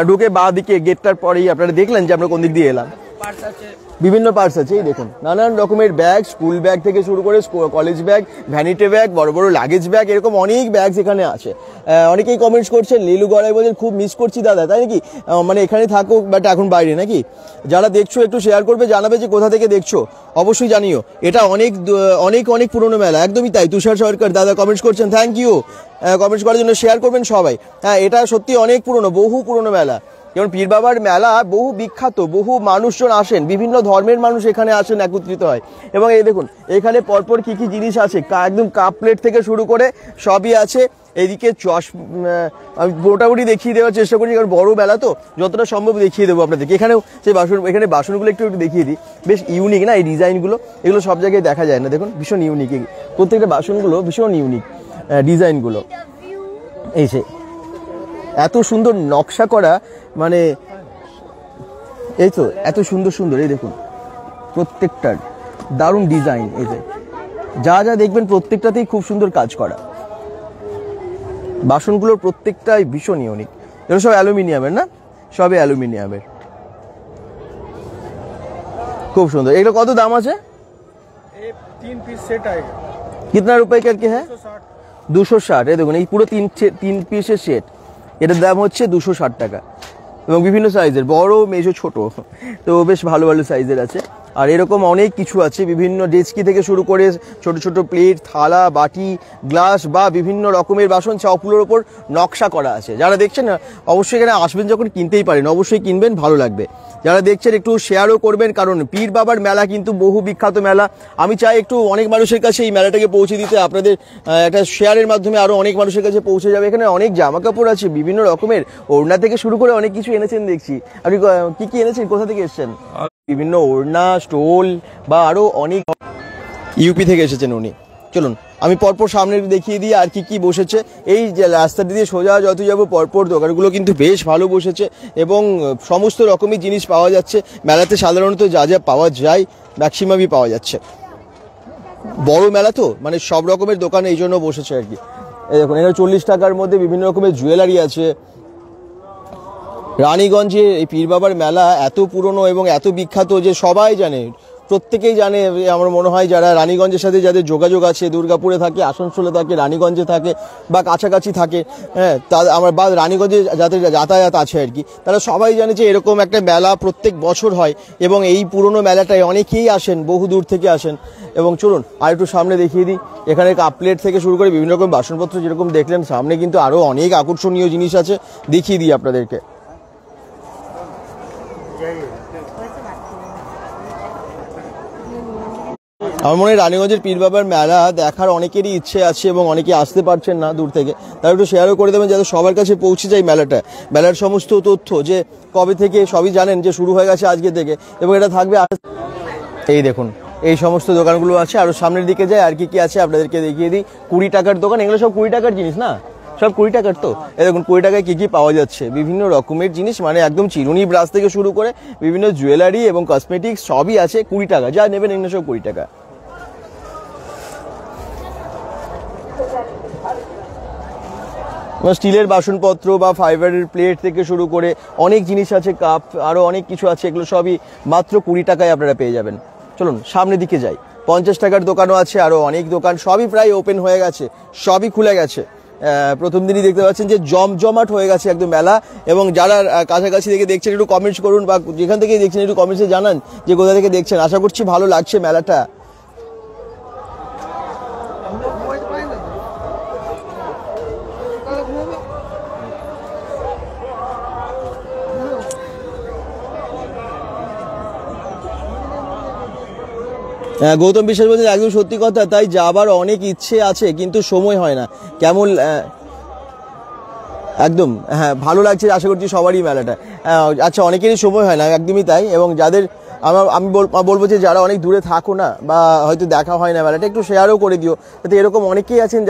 ঢুকে বাঁ দিকে গেটটার পরেই আপনারা দেখলেন যে আমরা কোন দিক দিয়ে এলাম। পার্স আছে, বিভিন্ন পার্স আছে। এই দেখুন নানান রকমের ব্যাগ, স্কুল ব্যাগ থেকে শুরু করে কলেজ ব্যাগ, ভ্যানিটি ব্যাগ, বড় বড় লাগেজ ব্যাগ, এরকম অনেক ব্যাগস এখানে আছে। অনেকেই কমেন্টস করছেন, নীলু গড়াই বলছেন খুব মিস করছি দাদা, তাই নাকি? মানে এখানে থাকো বাট এখন বাইরে নাকি? যারা দেখছো একটু শেয়ার করবে, জানাবে যে কোথা থেকে দেখছো, অবশ্যই জানিও। এটা অনেক পুরনো মেলা, একদমই তাই। তুষার সরকার দাদা কমেন্টস করছেন, থ্যাংক ইউ কমেন্টস করার জন্য, শেয়ার করবেন সবাই। হ্যাঁ এটা সত্যি অনেক পুরনো, বহু পুরনো মেলা। যেমন পীর বাবার মেলা বহু বিখ্যাত, বহু মানুষজন আসেন, বিভিন্ন ধর্মের মানুষ এখানে আসেন, একত্রিত হয়। এবং এই দেখুন এখানে পরপর কি কি জিনিস আছে, একদম কাপ প্লেট থেকে শুরু করে সবই আছে। এদিকে আমি মোটামুটি দেখিয়ে দেওয়ার চেষ্টা করি, কারণ বড় মেলা তো যতটা সম্ভব দেখিয়ে দেবো আপনাদেরকে। এখানেও সেই এখানে বাসনগুলো একটু দেখিয়ে দিই, বেশ ইউনিক না এই ডিজাইনগুলো, এগুলো সব জায়গায় দেখা যায় না। দেখুন ভীষণ ইউনিক, প্রত্যেকটা বাসনগুলো ভীষণ ইউনিক ডিজাইনগুলো। এই যে এত সুন্দর নকশা করা, মানে এই তো এত সুন্দর সুন্দর, এই দেখুন প্রত্যেকটার দারুণ ডিজাইন। এই যে যা যা দেখবেন প্রত্যেকটাতেই খুব সুন্দর কাজ করা। বাসনগুলোর প্রত্যেকটাই ভীষণ ইউনিক। এগুলো সব অ্যালুমিনিয়ামের না, সবই অ্যালুমিনিয়ামের, খুব সুন্দর। এগুলো কত দাম আছে? 3 पीस सेट आएगा। कितना रुपए करके है? 260। এই দেখুন এই পুরো তিন পিসের সেট, এটার দাম হচ্ছে 260 টাকা। এবং বিভিন্ন সাইজের, বড় মেজো ছোট, তো বেশ ভালো ভালো সাইজের আছে। আর এরকম অনেক কিছু আছে, বিভিন্ন ডেচকি থেকে শুরু করে ছোট ছোট প্লেট, থালা, বাটি, গ্লাস বা বিভিন্ন রকমের বাসন চওগুলোর ওপর নকশা করা আছে। যারা দেখছেন না অবশ্যই এখানে আসবেন, যখন কিনতেই পারেন অবশ্যই কিনবেন, ভালো লাগবে। যারা দেখছেন একটু শেয়ারও করবেন, কারণ পীর বাবার মেলা কিন্তু বহু বিখ্যাত মেলা। আমি চাই একটু অনেক মানুষের কাছে এই মেলাটাকে পৌঁছে দিতে, আপনাদের একটা শেয়ারের মাধ্যমে আরও অনেক মানুষের কাছে পৌঁছে যাবে। এখানে অনেক জামা কাপড় আছে, বিভিন্ন রকমের ওড়না থেকে শুরু করে অনেক কিছু এনেছেন দেখছি। আপনি কি কি এনেছেন, কোথা থেকে এসেছেন? বিভিন্ন ওড়না, স্টোল বা আরো অনেক। ইউপি থেকে এসেছেন উনি। চলুন আমি পরপর সামনে দেখিয়ে দিই আর কি কি বসেছে। এই যে রাস্তাটি দিয়ে সোজা যত যাবো পরপর দোকানগুলো কিন্তু বেশ ভালো বসেছে এবং সমস্ত রকমের জিনিস পাওয়া যাচ্ছে। মেলাতে সাধারণত যা যা পাওয়া যায় ম্যাক্সিমামই পাওয়া যাচ্ছে। বড় মেলা তো, মানে সব রকমের দোকান এই জন্য বসেছে আর কি। এই দেখুন এখানে 40 টাকার মধ্যে বিভিন্ন রকমের জুয়েলারি আছে। রানীগঞ্জে এই পীর বাবার মেলা এত পুরনো এবং এত বিখ্যাত যে সবাই জানে, প্রত্যেকেই জানে। আমার মনে হয় যারা রানীগঞ্জের সাথে যাদের যোগাযোগ আছে, দুর্গাপুরে থাকে, আসানসোলে থাকে, রানীগঞ্জে থাকে বা কাছাকাছি থাকে, হ্যাঁ আমার বা রানীগঞ্জে যাদের যাতায়াত আছে আর কি, তারা সবাই জানে যে এরকম একটা মেলা প্রত্যেক বছর হয় এবং এই পুরনো মেলাটায় অনেকেই আসেন, বহু দূর থেকে আসেন। এবং চলুন আর একটু সামনে দেখিয়ে দিই। এখানে কাপ প্লেট থেকে শুরু করে বিভিন্ন রকম বাসনপত্র যেরকম দেখলেন, সামনে কিন্তু আরও অনেক আকর্ষণীয় জিনিস আছে, দেখিয়ে দিই আপনাদেরকে। আমার মনে হয় রানীগঞ্জের পীর বাবার মেলা দেখার অনেকেরই ইচ্ছে আছে এবং অনেকে আসতে পারছেন না দূর থেকে, তারা একটু শেয়ারও করে দেবেন যাতে সবার কাছে পৌঁছে যায় মেলার সমস্ত তথ্য, যে কবে থেকে সবই জানেন যে শুরু হয়ে গেছে আজকে থেকে, এবং এটা থাকবে। এই দেখুন এই সমস্ত দোকানগুলো আছে। আরও সামনের দিকে যায় আর কি কি আছে আপনাদেরকে দেখিয়ে দিই। 20 টাকার দোকান, এগুলো সব 20 টাকার জিনিস না, সব 20 টাকার। তো এই দেখুন 20 টাকায় কী কী পাওয়া যাচ্ছে, বিভিন্ন রকমের জিনিস, মানে একদম চিরুনি ব্রাশ থেকে শুরু করে বিভিন্ন জুয়েলারি এবং কসমেটিক্স সবই আছে 20 টাকা। যা নেবেন এগুলো সব 20 টাকা। স্টিলের বাসনপত্র বা ফাইবারের প্লেট থেকে শুরু করে অনেক জিনিস আছে, কাপ, আরও অনেক কিছু আছে, এগুলো সবই মাত্র 20 টাকায় আপনারা পেয়ে যাবেন। চলুন সামনের দিকে যাই। 50 টাকার দোকানও আছে, আরও অনেক দোকান, সবই প্রায় ওপেন হয়ে গেছে, সবই খুলে গেছে। প্রথম দিনই দেখতে পাচ্ছেন যে জমজমাট হয়ে গেছে একদম মেলা। এবং যারা কাছাকাছি থেকে দেখছেন একটু কমেন্টস করুন, বা যেখান থেকে দেখছেন একটু কমেন্টসে জানান যে কোথা থেকে দেখছেন। আশা করছি ভালো লাগছে মেলাটা। গৌতম বিশ্বাস বলছেন একদম সত্যি কথা, তাই যাবার অনেক ইচ্ছে আছে কিন্তু সময় হয় না। কেমন একদম, হ্যাঁ ভালো লাগছে, আশা করছি সবারই মেলাটা। আচ্ছা অনেকেরই সময় হয় না, একদমই তাই। এবং যাদের আমি বলবো যে যারা অনেক দূরে থাকো না বা হয়তো দেখা হয় না মেলাটা, একটু শেয়ারও করে দিও, যাতে এরকম অনেকেই আছেন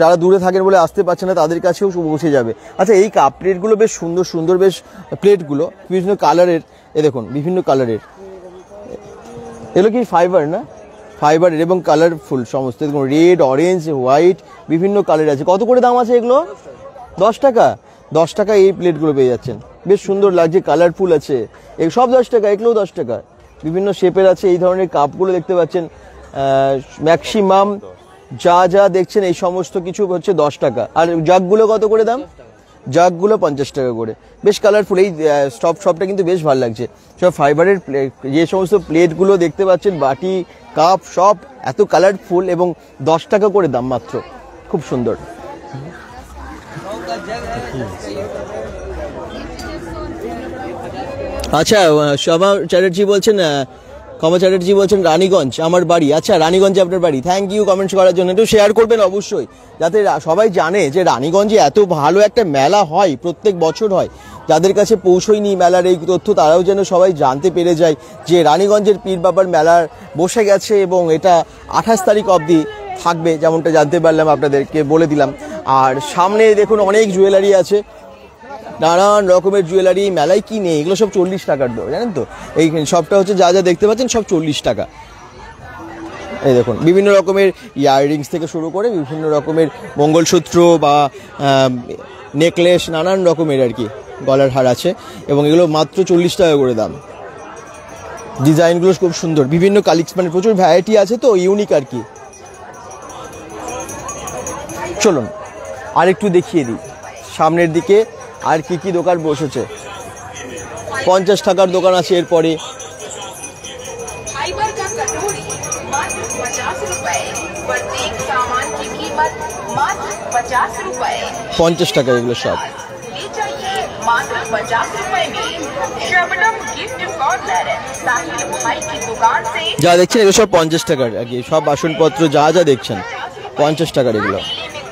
যারা দূরে থাকেন বলে আসতে পারছে না, তাদের কাছেও পৌঁছে যাবে। আচ্ছা এই কাপ প্লেটগুলো বেশ সুন্দর সুন্দর, বেশ প্লেটগুলো বিভিন্ন কালারের। এ দেখুন বিভিন্ন কালারের, এগুলো কি ফাইবার না, ফাইবারের এবং কালারফুল সমস্ত। দেখুন রেড, অরেঞ্জ, হোয়াইট, বিভিন্ন কালার আছে। কত করে দাম আছে এগুলো? 10 টাকা। 10 টাকা এই প্লেটগুলো পেয়ে যাচ্ছেন, বেশ সুন্দর লাগছে, কালারফুল আছে, সব 10 টাকা, এগুলোও 10 টাকা। বিভিন্ন শেপের আছে। এই ধরনের কাপগুলো দেখতে পাচ্ছেন, ম্যাক্সিমাম যা যা দেখছেন এই সমস্ত কিছু হচ্ছে 10 টাকা। আর জাগগুলো কত করে দাম? জাগগুলো 50 টাকা করে, বেশ কালারফুল। এই শপটা কিন্তু বেশ ভালো লাগছে। সব ফাইবারের যে সমস্ত প্লেটগুলো দেখতে পাচ্ছেন, বাটি, কাপ, সব এত কালারফুল এবং 10 টাকা করে দাম মাত্র, খুব সুন্দর। আচ্ছা, শোভা চ্যাটার্জি বলছেন, কমা চ্যাটার্জি বলছেন রানীগঞ্জ আমার বাড়ি। আচ্ছা, রানীগঞ্জে আপনার বাড়ি। থ্যাংক ইউ কমেন্টস করার জন্য। একটু শেয়ার করবেন অবশ্যই, যাতে সবাই জানে যে রানীগঞ্জে এত ভালো একটা মেলা হয়, প্রত্যেক বছর হয়। যাদের কাছে পৌঁছয়নি মেলার এই তথ্য, তারাও যেন সবাই জানতে পেরে যায় যে রানীগঞ্জের পীর বাবার মেলার বসে গেছে এবং এটা 28 তারিখ অবধি থাকবে, যেমনটা জানতে পারলাম, আপনাদেরকে বলে দিলাম। আর সামনে দেখুন অনেক জুয়েলারি আছে, নানান রকমের জুয়েলারি। মেলায় কি নেই, এগুলো সব 40 টাকার দাম, জানেন তো। এই সবটা হচ্ছে যা যা দেখতে পাচ্ছেন সব 40 টাকা। এই দেখুন বিভিন্ন রকমের ইয়াররিংস থেকে শুরু করে বিভিন্ন রকমের মঙ্গলসূত্র বা নেকলেস, নানান রকমের আর কি গলার হার আছে, এবং এগুলো মাত্র 40 টাকা করে দাম। ডিজাইনগুলো খুব সুন্দর, বিভিন্ন কালেকশন, মানে প্রচুর ভ্যারাইটি আছে, তো ইউনিক আর কি। চলুন আর একটু দেখিয়ে দিই সামনের দিকে আর কি কি দোকান বসেছে। 50 টাকার দোকান আছে, এরপরে फाइबर का कटोरी मात्र 50 रुपए, प्रत्येक सामान की कीमत मात्र 50 रुपए। 50 টাকা এগুলো সব। ले जाइए मात्र 50 रुपए में शबनम गिफ्ट कॉर्नर साहिल भाई की दुकान से। যা দেখছেন এগুলো সব 50 টাকার আর কি, সব বাসনপত্র যা যা দেখছেন 50 টাকার এগুলো।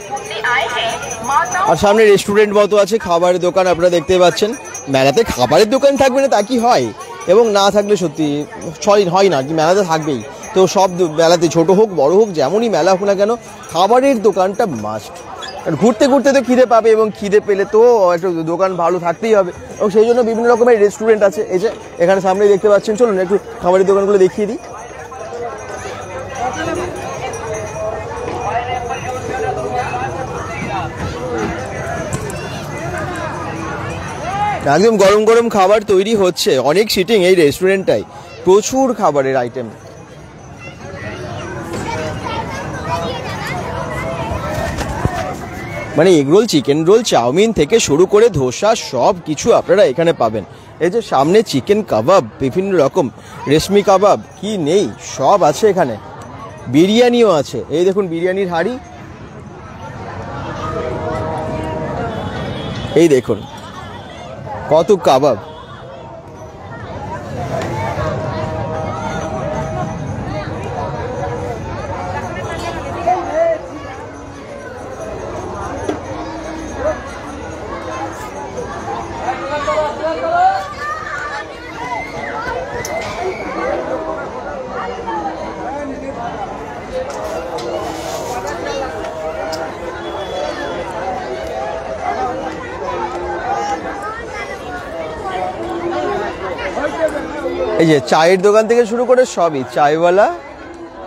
घूमने आए हैं माताओं আর সামনে রেস্টুরেন্ট মতো আছে, খাবারের দোকান আপনারা দেখতে পাচ্ছেন। মেলাতে খাবারের দোকান থাকবে না তা কি হয়, এবং না থাকলে সত্যি হয় না কি, মেলাতে থাকবেই। তো সব মেলাতে ছোট হোক বড় হোক যেমনই মেলা হোক না কেন, খাবারের দোকানটা মাস্ট। আর ঘুরতে ঘুরতে তো খিদে পাবে, এবং খিদে পেলে তো একটা দোকান ভালো থাকতেই হবে, এবং সেই জন্য বিভিন্ন রকমের রেস্টুরেন্ট আছে। এই যে এখানে সামনে দেখতে পাচ্ছেন, চলুন একটু খাবারের দোকানগুলো দেখিয়ে দিই। একদম গরম গরম খাবার তৈরি হচ্ছে, অনেক সিটিং এই রেস্টুরেন্টটাই, প্রচুর খাবারের আইটেম। মানে এগরোল, চিকেন রোল, চাউমিন থেকে শুরু করে ধোসা সব কিছু আপনারা এখানে পাবেন। এই যে সামনে চিকেন কাবাব, বিভিন্ন রকম রেশমি কাবাব, কি নেই সব আছে এখানে। বিরিয়ানিও আছে, এই দেখুন বিরিয়ানির হাঁড়ি, এই দেখুন কত কাবাব। এই যে চায়ের দোকান থেকে শুরু করে সবই, চায়ওয়ালা,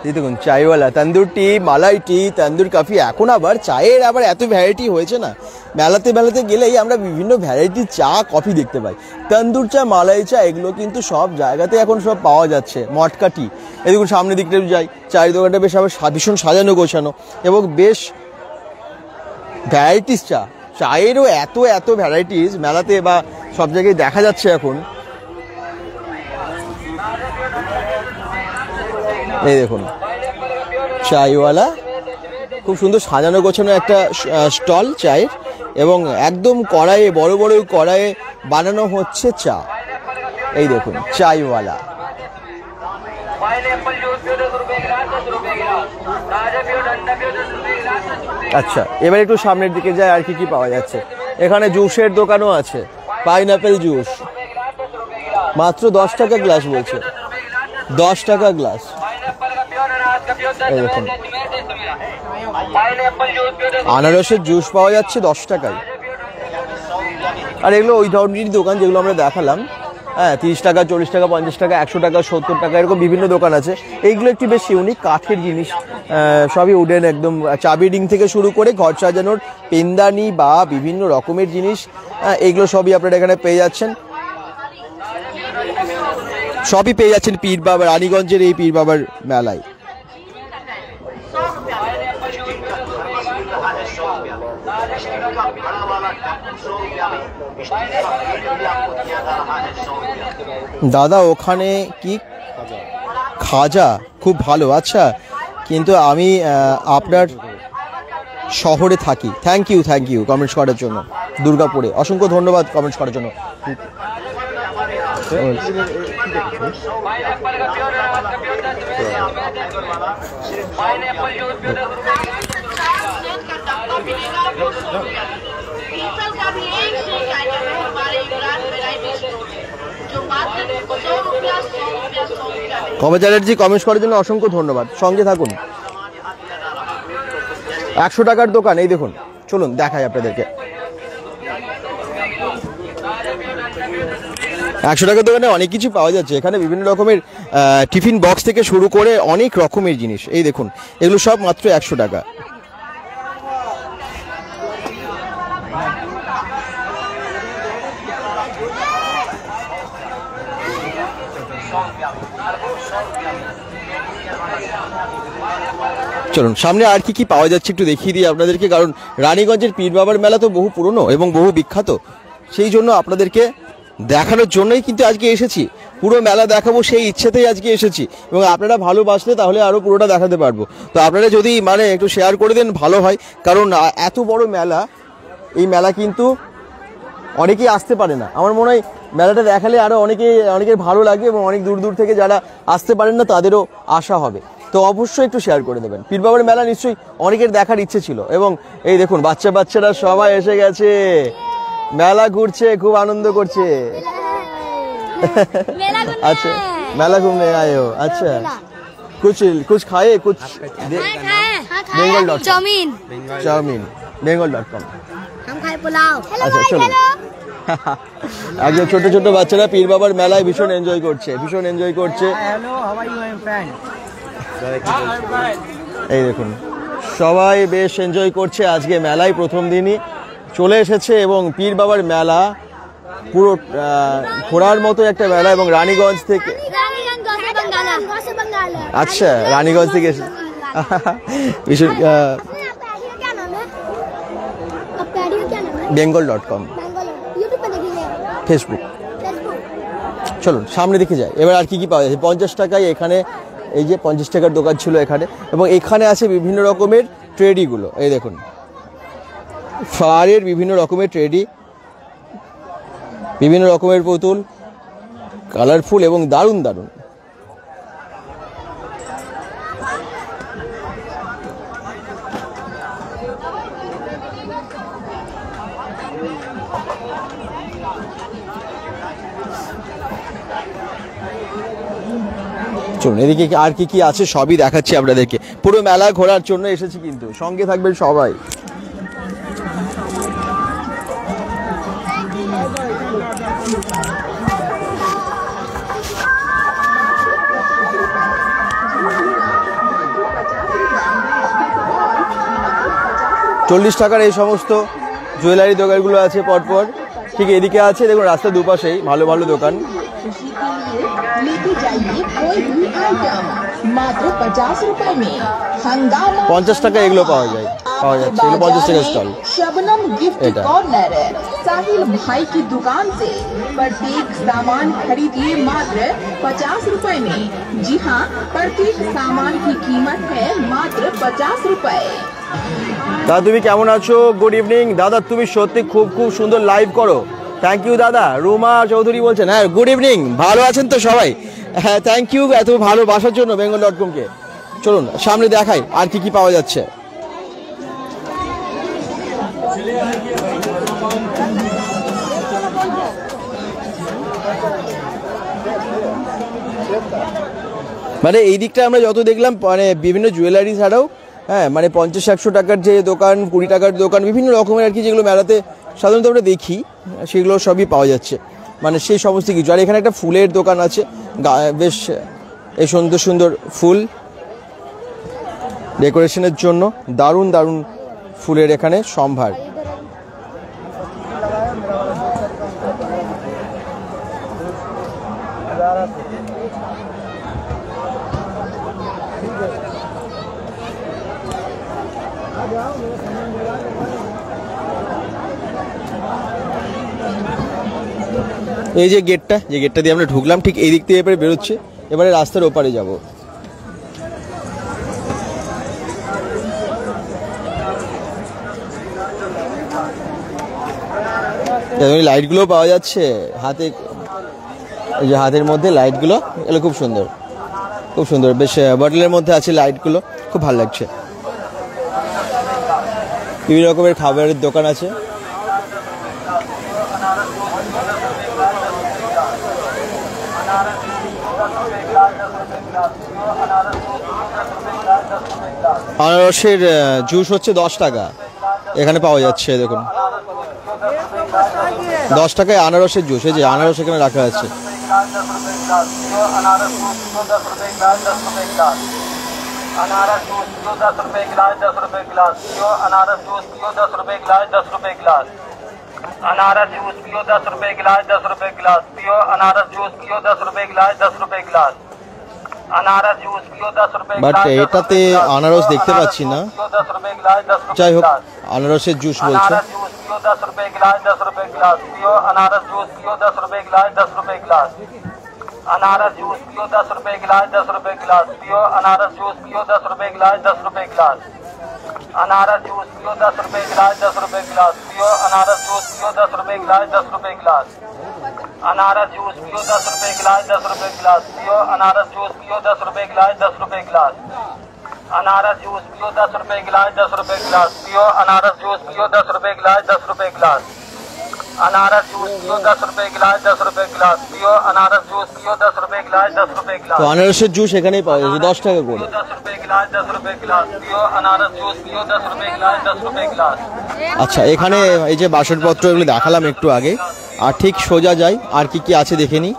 এই দেখুন চায়ওয়ালা, তন্দুর টি, মালাই টি, তন্দুর কফি। এখন আবার চায়ের আবার এত ভ্যারাইটি হয়েছে না, মেলাতে গেলেই আমরা বিভিন্ন ভ্যারাইটির চা কফি দেখতে পাই। তন্দুর চা, মালাই চা, এগুলো কিন্তু সব জায়গাতে এখন সব পাওয়া যাচ্ছে। মটকা টি, এই দেখুন সামনের দিকটা যাই, চায়ের দোকানটা বেশ আবার ভীষণ সাজানো গোছানো, এবং বেশ ভ্যারাইটিস চা, চায়েরও এত ভ্যারাইটিস মেলাতে বা সব জায়গায় দেখা যাচ্ছে এখন। এই দেখুন চায়ওয়ালা, খুব সুন্দর সাজানো গোছানো একটা স্টল চায়ের, এবং একদম কড়াইয়ে, বড় বড় কড়াইয়ে বানানো হচ্ছে চা। এই দেখুন চায়ওয়ালা। আচ্ছা, এবার একটু সামনের দিকে যায়, আর কি কি পাওয়া যাচ্ছে। এখানে জুসের দোকানও আছে, পাইনাপেল জুস মাত্র 10 টাকা গ্লাস বলছে, 10 টাকা গ্লাস। এই দেখুন আনারসের জুস পাওয়া যাচ্ছে 10 টাকায়। আর এগুলো ওই ধরনেরই দোকান যেগুলো আমরা দেখালাম, হ্যাঁ, 30 টাকা, 40 টাকা, 50 টাকা, 100 টাকা, 70 টাকা, এরকম বিভিন্ন দোকান আছে। এইগুলো একটু বেশ ইউনিক, কাঠের জিনিস, সবই উডেন, একদম চাবি রিং থেকে শুরু করে ঘর সাজানোর পেনদানি বা বিভিন্ন রকমের জিনিস, এইগুলো সবই আপনারা এখানে পেয়ে যাচ্ছেন। সবই পেয়ে যাচ্ছেন পীর বাবা, রানীগঞ্জের এই পীর বাবার মেলায়। দাদা ওখানে কি খাজা খুব ভালো। আচ্ছা, কিন্তু আমি আপনার শহরে থাকি। থ্যাংক ইউ কমেন্টস করার জন্য। দুর্গাপুরে। অসংখ্য ধন্যবাদ কমেন্টস করার জন্য। কবে চ্যাটার্জি কমেন্টস করার জন্য অসংখ্য ধন্যবাদ, সঙ্গে থাকুন। 100 টাকার দোকান, এই দেখুন, চলুন দেখাই আপনাদেরকে। 100 টাকার দোকানে অনেক কিছু পাওয়া যাচ্ছে এখানে, বিভিন্ন রকমের টিফিন বক্স থেকে শুরু করে অনেক রকমের জিনিস। এই দেখুন, এগুলো সব মাত্র 100 টাকা। চলুন সামনে আর কি কি পাওয়া যাচ্ছে একটু দেখিয়ে দিই আপনাদেরকে, কারণ রানীগঞ্জের পীর বাবার মেলা তো বহু পুরনো এবং বহু বিখ্যাত, সেই জন্য আপনাদেরকে দেখানোর জন্যই কিন্তু আজকে এসেছি। পুরো মেলা দেখাবো সেই ইচ্ছেতেই আজকে এসেছি, এবং আপনারা ভালোবাসলে তাহলে আরও পুরোটা দেখাতে পারবো। তো আপনারা যদি মানে একটু শেয়ার করে দেন ভালো হয়, কারণ এত বড় মেলা, এই মেলা কিন্তু অনেকেই আসতে পারে না। আমার মনে হয় মেলাটা দেখালে আরও অনেকের ভালো লাগে, এবং অনেক দূর দূর থেকে যারা আসতে পারেন না তাদেরও আশা হবে। তো অবশ্যই একটু শেয়ার করে দেবেন। পীর বাবার মেলা নিশ্চয়ই অনেকের দেখার ইচ্ছে ছিল, এবং এই দেখুন বাচ্চারা সবাই এসে গেছে, মেলা ঘুরছে, খুব আনন্দ করছে। अच्छा मेला घूमने आए हो? अच्छा, कुछ खाए? कुछ bengal.com चाउमीन bengal.com। हम खाए पुलाव। আচ্ছা চলো। একজন ছোট ছোট বাচ্চারা পীর বাবার মেলায় ভীষণ এনজয় করছে। এই দেখুন সবাই বেশ এনজয় করছে আজকে মেলায়, প্রথম দিনই চলে এসেছে, এবং পীর বাবার মেলা পুরো ঘোরার মতো একটা মেলা। এবং রানীগঞ্জ থেকে, আচ্ছা রানীগঞ্জ থেকে ভীষণ bengal.com ফেসবুক। চলুন সামনে দেখে যাই এবার আর কি কি পাওয়া যাচ্ছে। 50 টাকায় এখানে, এই যে 50 টাকার দোকান ছিল এখানে, এবং এখানে আছে বিভিন্ন রকমের ট্রেডিগুলো। এই দেখুন ফায়ারের বিভিন্ন রকমের ট্রেডি, বিভিন্ন রকমের পুতুল, কালারফুল এবং দারুণ দারুণ। চলুন এদিকে আর কি কি আছে সবই দেখাচ্ছি আপনাদেরকে। পুরো মেলা ঘোরার জন্য এসেছি, কিন্তু সঙ্গে থাকবেন সবাই। 40 টাকার এই সমস্ত জুয়েলারি দোকানগুলো আছে পরপর। ঠিক এদিকে আছে দেখুন, রাস্তার দুপাশেই ভালো ভালো দোকান। মাত্র 50 रुपए में 50 টাকা এগুলো পাওয়া যাচ্ছে, এগুলো 50 টাকা স্টল। शबनम गिफ्ट कॉर्नर साहिल भाई की दुकान से प्रत्येक सामान खरीदिए मात्र 50 रुपए में। जी हाँ, प्रत्येक सामान की कीमत है मात्र 50 रुपए। দাদা তুমি কেমন আছো? গুড ইভিনিং দাদা, তুমি সত্যি খুব খুব সুন্দর লাইভ করো। থ্যাংক ইউ দাদা। রুমা চৌধুরী বলছেন, হ্যাঁ গুড ইভিনিং, ভালো আছেন তো সবাই? হ্যাঁ থ্যাংক ইউ এত ভালোবাসার জন্য bengal.com কে। চলুন সামনে দেখাই আর কি কি পাওয়া যাচ্ছে। মানে এই দিকটা আমরা যত দেখলাম, মানে বিভিন্ন জুয়েলারি ছাড়াও, হ্যাঁ মানে 50-100 টাকার যে দোকান, 20 টাকার দোকান, বিভিন্ন রকমের আর কি যেগুলো মেলাতে সাধারণত আমরা দেখি, সেগুলো সবই পাওয়া যাচ্ছে, মানে সেই সমস্ত কিছু। আর এখানে একটা ফুলের দোকান আছে, বেশ এই সুন্দর সুন্দর ফুল ডেকোরেশনের জন্য, দারুণ দারুণ ফুলের এখানে সম্ভার। এই যে গেটটা দিয়ে আমরা ঢুকলাম, ঠিক এই দিক থেকে এবারে বেরোচ্ছে, এবারে রাস্তার ওপারে যাব। লাইটগুলো পাওয়া যাচ্ছে হাতে, এই যে হাতের মধ্যে লাইটগুলো, এগুলো খুব সুন্দর, খুব সুন্দর, বেশ বটলের মধ্যে আছে লাইটগুলো, খুব ভালো লাগছে। বিভিন্ন রকমের খাবারের দোকান আছে। আনারসের জুস হচ্ছে 10 টাকা, এখানে পাওয়া যাচ্ছে। দেখুন 10 টাকায় আনারসের জুস, এই যে আনারস এখানে রাখা আছে। अनारस जूस पियो 10 रुपए गिलास 10 रुपए गिलास पियो अनारस जूस पियो 10 रुपए गिलास 10 रुपए गिलास अनारस जूस पियो 10 रुपए गिलास 10 रुपए गिलास पियो अनारस जूस पियो 10 रुपए गिलास 10 रुपए गिलास अनारस जूस पियो 10 रुपए বাট এটাতে আনারস দেখতে পাচ্ছি না, 10 रुपए गिलास 10 रुपए যাই হোক আনারসের জুস বলছে। अनारस जूस पियो 10 रुपए गिलास 10 रुपए गिलास पियो अनारस जूस पियो 10 रुपए गिलास 10 रुपए गिलास अनारस जूस पियो 10 रुपए गिलास 10 रुपए गिलास पियो अनारस जूस पियो 10 रुपए गिलास 10 रुपए गिलास अनारस जूस पियो 10 रुपए गिलास 10 रुपए गिलास पियो अनारस जूस पियो 10 रुपए गिलास 10 रुपए गिलास अनारस जूस पियो 10 रुपए गिलास 10 रुपए गिलास पियो अनारस जूस पियो 10 रुपए गिलास 10 रुपए गिलास अनारस जूस पियो 10 रुपए गिलास 10 रुपए गिलास पियो अनारस जूस पियो 10 रुपए गिलास 10 रुपए गिलास अनारस जूस पियो 10 रुपए गिलास 10 रुपए गिलास पियो अनारस जूस पियो 10 रुपए गिलास 10 रुपए गिलास। তো আনারসের জুস এখানেই পাওয়া যাচ্ছে 10 টাকা করে। 10 रुपए गिलास 10 रुपए गिलास पियो अनारस जूस पियो 10 रुपए गिलास 10 रुपए गिलास। আচ্ছা এখানে এই যে বাসনপত্র এগুলো দেখালাম একটু আগে, আর ঠিক সোজা যাই আর কি কি আছে দেখে নিই।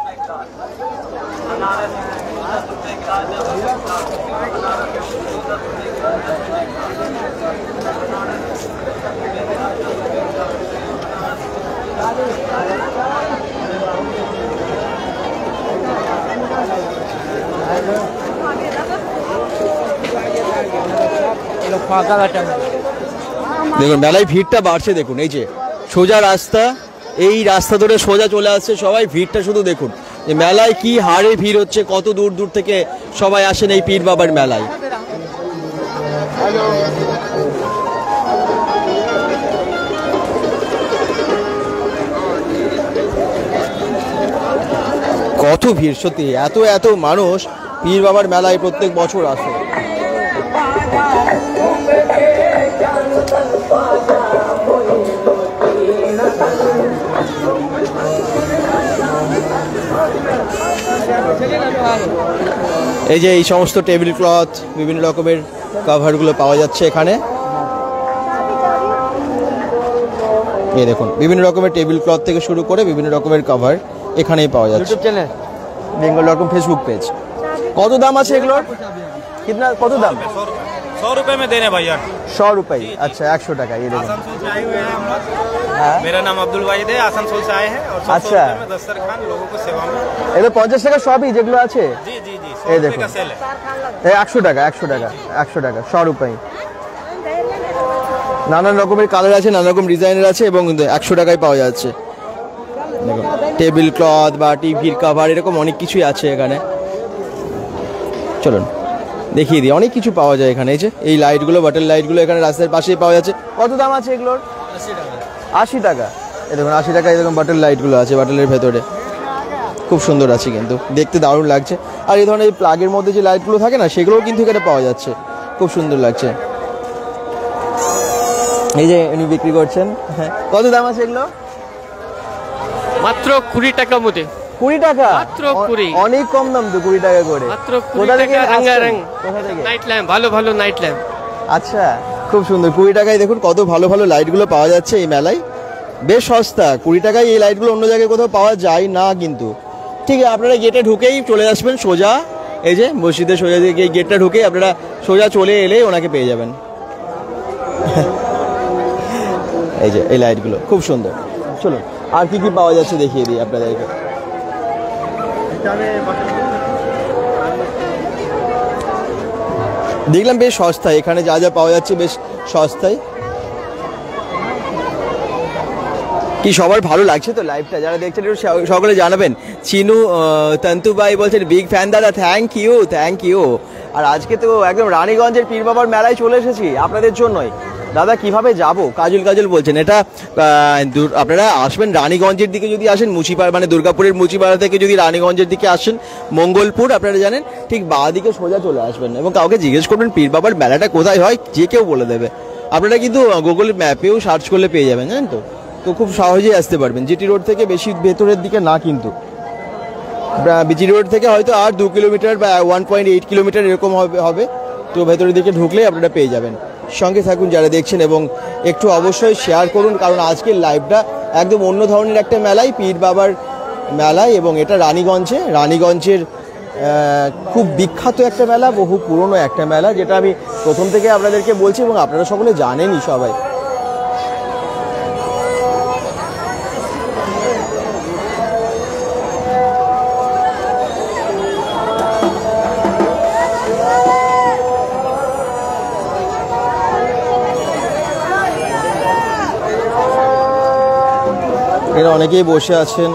দেখুন মেলায় ভিড়টা বাড়ছে, দেখুন এই যে সোজা রাস্তা, এই রাস্তা ধরে সোজা চলে আসছে সবাই, ভিড়টা শুধু দেখুন যে মেলায় কি হারে ভিড় হচ্ছে, কত দূর দূর থেকে সবাই আসেন এই পীর বাবার মেলায়। কত ভিড় সত্যি, এত এত মানুষ পীর বাবার মেলায় প্রত্যেক বছর আসে। এই যে এই সমস্ত টেবিল ক্লথ, বিভিন্ন রকমের কভারগুলো পাওয়া যাচ্ছে এখানে। এই দেখুন বিভিন্ন রকমের টেবিল ক্লথ থেকে শুরু করে বিভিন্ন রকমের কভার এখানেই পাওয়া যাচ্ছে। ইউটিউব চ্যানেল বেঙ্গল.com ফেসবুক পেজ। কত দাম আছে এগুলোর? কিতনা, কত দাম? 100 रुपए में देने भैया। 100 रुपए। अच्छा 100 টাকা। ये देखो आसनसोल से आए हुए हैं हम लोग। हाँ? मेरा नाम अब्दुल वाहिद है, आसनसोल से आए हैं और 100 अच्छा। रुपए में दस्तरखान लोगों को सेवा में। ये तो 50 টাকা সবই যেগুলো আছে। जी जी जी ये 100 रुपए देखो। का सेल है। এই 100 টাকা 100 টাকা 100 টাকা 100 রুপাই। নানান রকমের কালার আছে, নানা রকম ডিজাইনের আছে এবং 100 টাকায় পাওয়া যাচ্ছে। দেখুন টেবিল ক্লথ বা টিভির কভার এরকম অনেক কিছুই আছে এখানে। চলুন দেখিয়ে দিই, অনেক কিছু পাওয়া যায় এখানে। এই যে এই লাইটগুলো, বাটল লাইটগুলো এখানে রাস্তার পাশেই পাওয়া যাচ্ছে। কত দাম আছে এগুলোর? 80 টাকা। এই দেখুন 80 টাকায় এরকম বাটল লাইটগুলো আছে বাটলের ভেতরে, খুব সুন্দর আছে কিন্তু দেখতে দারুণ লাগছে। আর এই ধরনের প্লাগের মধ্যে যে লাইটগুলো থাকে না সেগুলোও কিন্তু এখানে পাওয়া যাচ্ছে, খুব সুন্দর লাগছে। এই যে উনি বিক্রি করছেন। হ্যাঁ কত দাম আছে এগুলো? মাত্র 20 টাকা মধ্যে। 20 টাকা? মাত্র 20। অনেক কম দাম তো, 20 টাকা করে। মাত্র 20 টাকা রঙারং। নাইট ল্যাম্প, ভালো ভালো নাইট ল্যাম্প। আচ্ছা খুব সুন্দর, 20 টাকায় দেখুন কত ভালো ভালো লাইটগুলো পাওয়া যাচ্ছে এই মেলায়। বেশ সস্তা, 20 টাকায় এই লাইটগুলো অন্য জায়গায় কোথাও পাওয়া যায় না কিন্তু। ঠিক আছে, আপনারা গেটে ঢুকেই চলে আসবেন সোজা, এই যে মসজিদের সোজা দিকে এই গেটটা ঢুকেই আপনারা সোজা চলে এলেই ওনাকে পেয়ে যাবেন। এই যে এই লাইটগুলো খুব সুন্দর। চলুন আর কি কি পাওয়া যাচ্ছে দেখিয়ে দিই আপনাদেরকে। দেখলাম বেশ সস্তায়, এখানে যা যা পাওয়া যাচ্ছে বেশ সস্তায়। কি সবার ভালো লাগছে তো লাইভটা? যারা দেখছেন একটু সকলে জানাবেন। চিনু তন্তু ভাই বলছেন বিগ ফ্যান দাদা, থ্যাংক ইউ থ্যাংক ইউ। আর আজকে তো একদম রানীগঞ্জের পীর বাবার মেলায় চলে এসেছি আপনাদের জন্যই। দাদা কিভাবে যাব? কাজল বলছেন। এটা আপনারা আসবেন রানীগঞ্জের দিকে, যদি আসেন মুচিপাড়া মানে দুর্গাপুরের মুচিপাড়া থেকে যদি রানীগঞ্জের দিকে আসেন মঙ্গলপুর আপনারা জানেন, ঠিক বাঁ দিকে সোজা চলে আসবেন এবং কাউকে জিজ্ঞেস করবেন পীর বাবার মেলাটা কোথায় হয়, যে কেউ বলে দেবে। আপনারা কিন্তু গুগল ম্যাপেও সার্চ করলে পেয়ে যাবেন, জানেন তো। তো খুব সহজেই আসতে পারবেন, জিটি রোড থেকে বেশি ভেতরের দিকে না, কিন্তু জিটি রোড থেকে হয়তো আর 2 কিলোমিটার বা 1.8 কিলোমিটার এরকম হবে। তো ভেতরের দিকে ঢুকলেই আপনারা পেয়ে যাবেন। সঙ্গে থাকুন যারা দেখছেন এবং একটু অবশ্যই শেয়ার করুন, কারণ আজকের লাইভটা একদম অন্য ধরনের একটা মেলায়, পীর বাবার মেলায়, এবং এটা রানীগঞ্জের খুব বিখ্যাত একটা মেলা, বহু পুরনো একটা মেলা, যেটা আমি প্রথম থেকে আপনাদেরকে বলছি এবং আপনারা সকলে জানেনই সবাই। এরা অনেকেই বসে আছেন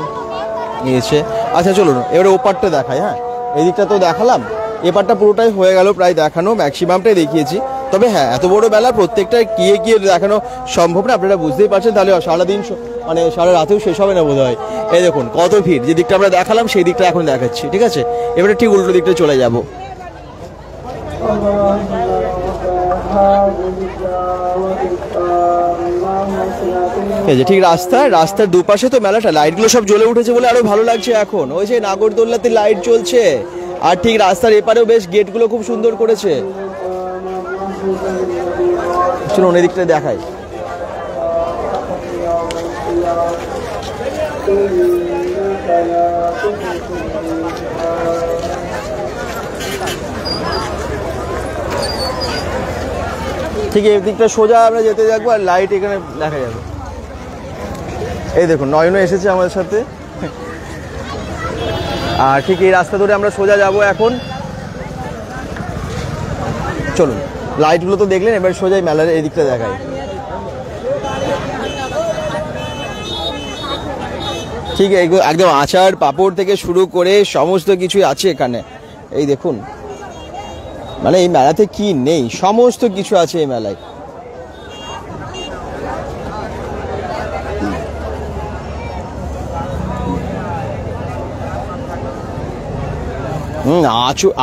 নিয়েছে। আচ্ছা চলুন এবারে ওপারটা দেখাই। হ্যাঁ, এই দিকটা তো দেখালাম, এপারটা পুরোটাই হয়ে গেল প্রায় দেখানো, ম্যাক্সিমামটাই দেখিয়েছি। তবে হ্যাঁ, এত বড় মেলা প্রত্যেকটা গিয়ে দেখানো সম্ভব না, আপনারা বুঝতেই পারছেন। তাহলে সারাদিন মানে সারা রাতেও শেষ হবে না বোধ হয়। এই দেখুন কত ভিড়, যে দিকটা আমরা দেখালাম সেই দিকটা এখন দেখাচ্ছি, ঠিক আছে? এবারে ঠিক উল্টো দিকটা চলে যাব। এই যে ঠিক রাস্তার দুপাশে তো মেলাটা, লাইটগুলো সব জ্বলে উঠেছে বলে আরো ভালো লাগছে এখন। ওই যে নাগরদোল্লাতে লাইট জ্বলছে, আর ঠিক রাস্তার এপারেও বেশ গেটগুলো খুব সুন্দর করেছে। চলুন এই দিকটা দেখাই। ঠিক এই দিকটা সোজা আমরা যেতে থাকবো, আর লাইট এখানে দেখা যাবে। এই দেখুন নয়নও এসেছে আমাদের সাথে। আর ঠিক এই রাস্তা ধরে আমরা সোজা যাব এখন। চলুন, লাইটগুলো তো দেখলেন, এবার সোজাই মেলার এই দিকটা দেখাই। ঠিক একদম আচার পাঁপড় থেকে শুরু করে সমস্ত কিছুই আছে এখানে। এই দেখুন, মানে এই মেলাতে কি নেই, সমস্ত কিছু আছে এই মেলায়।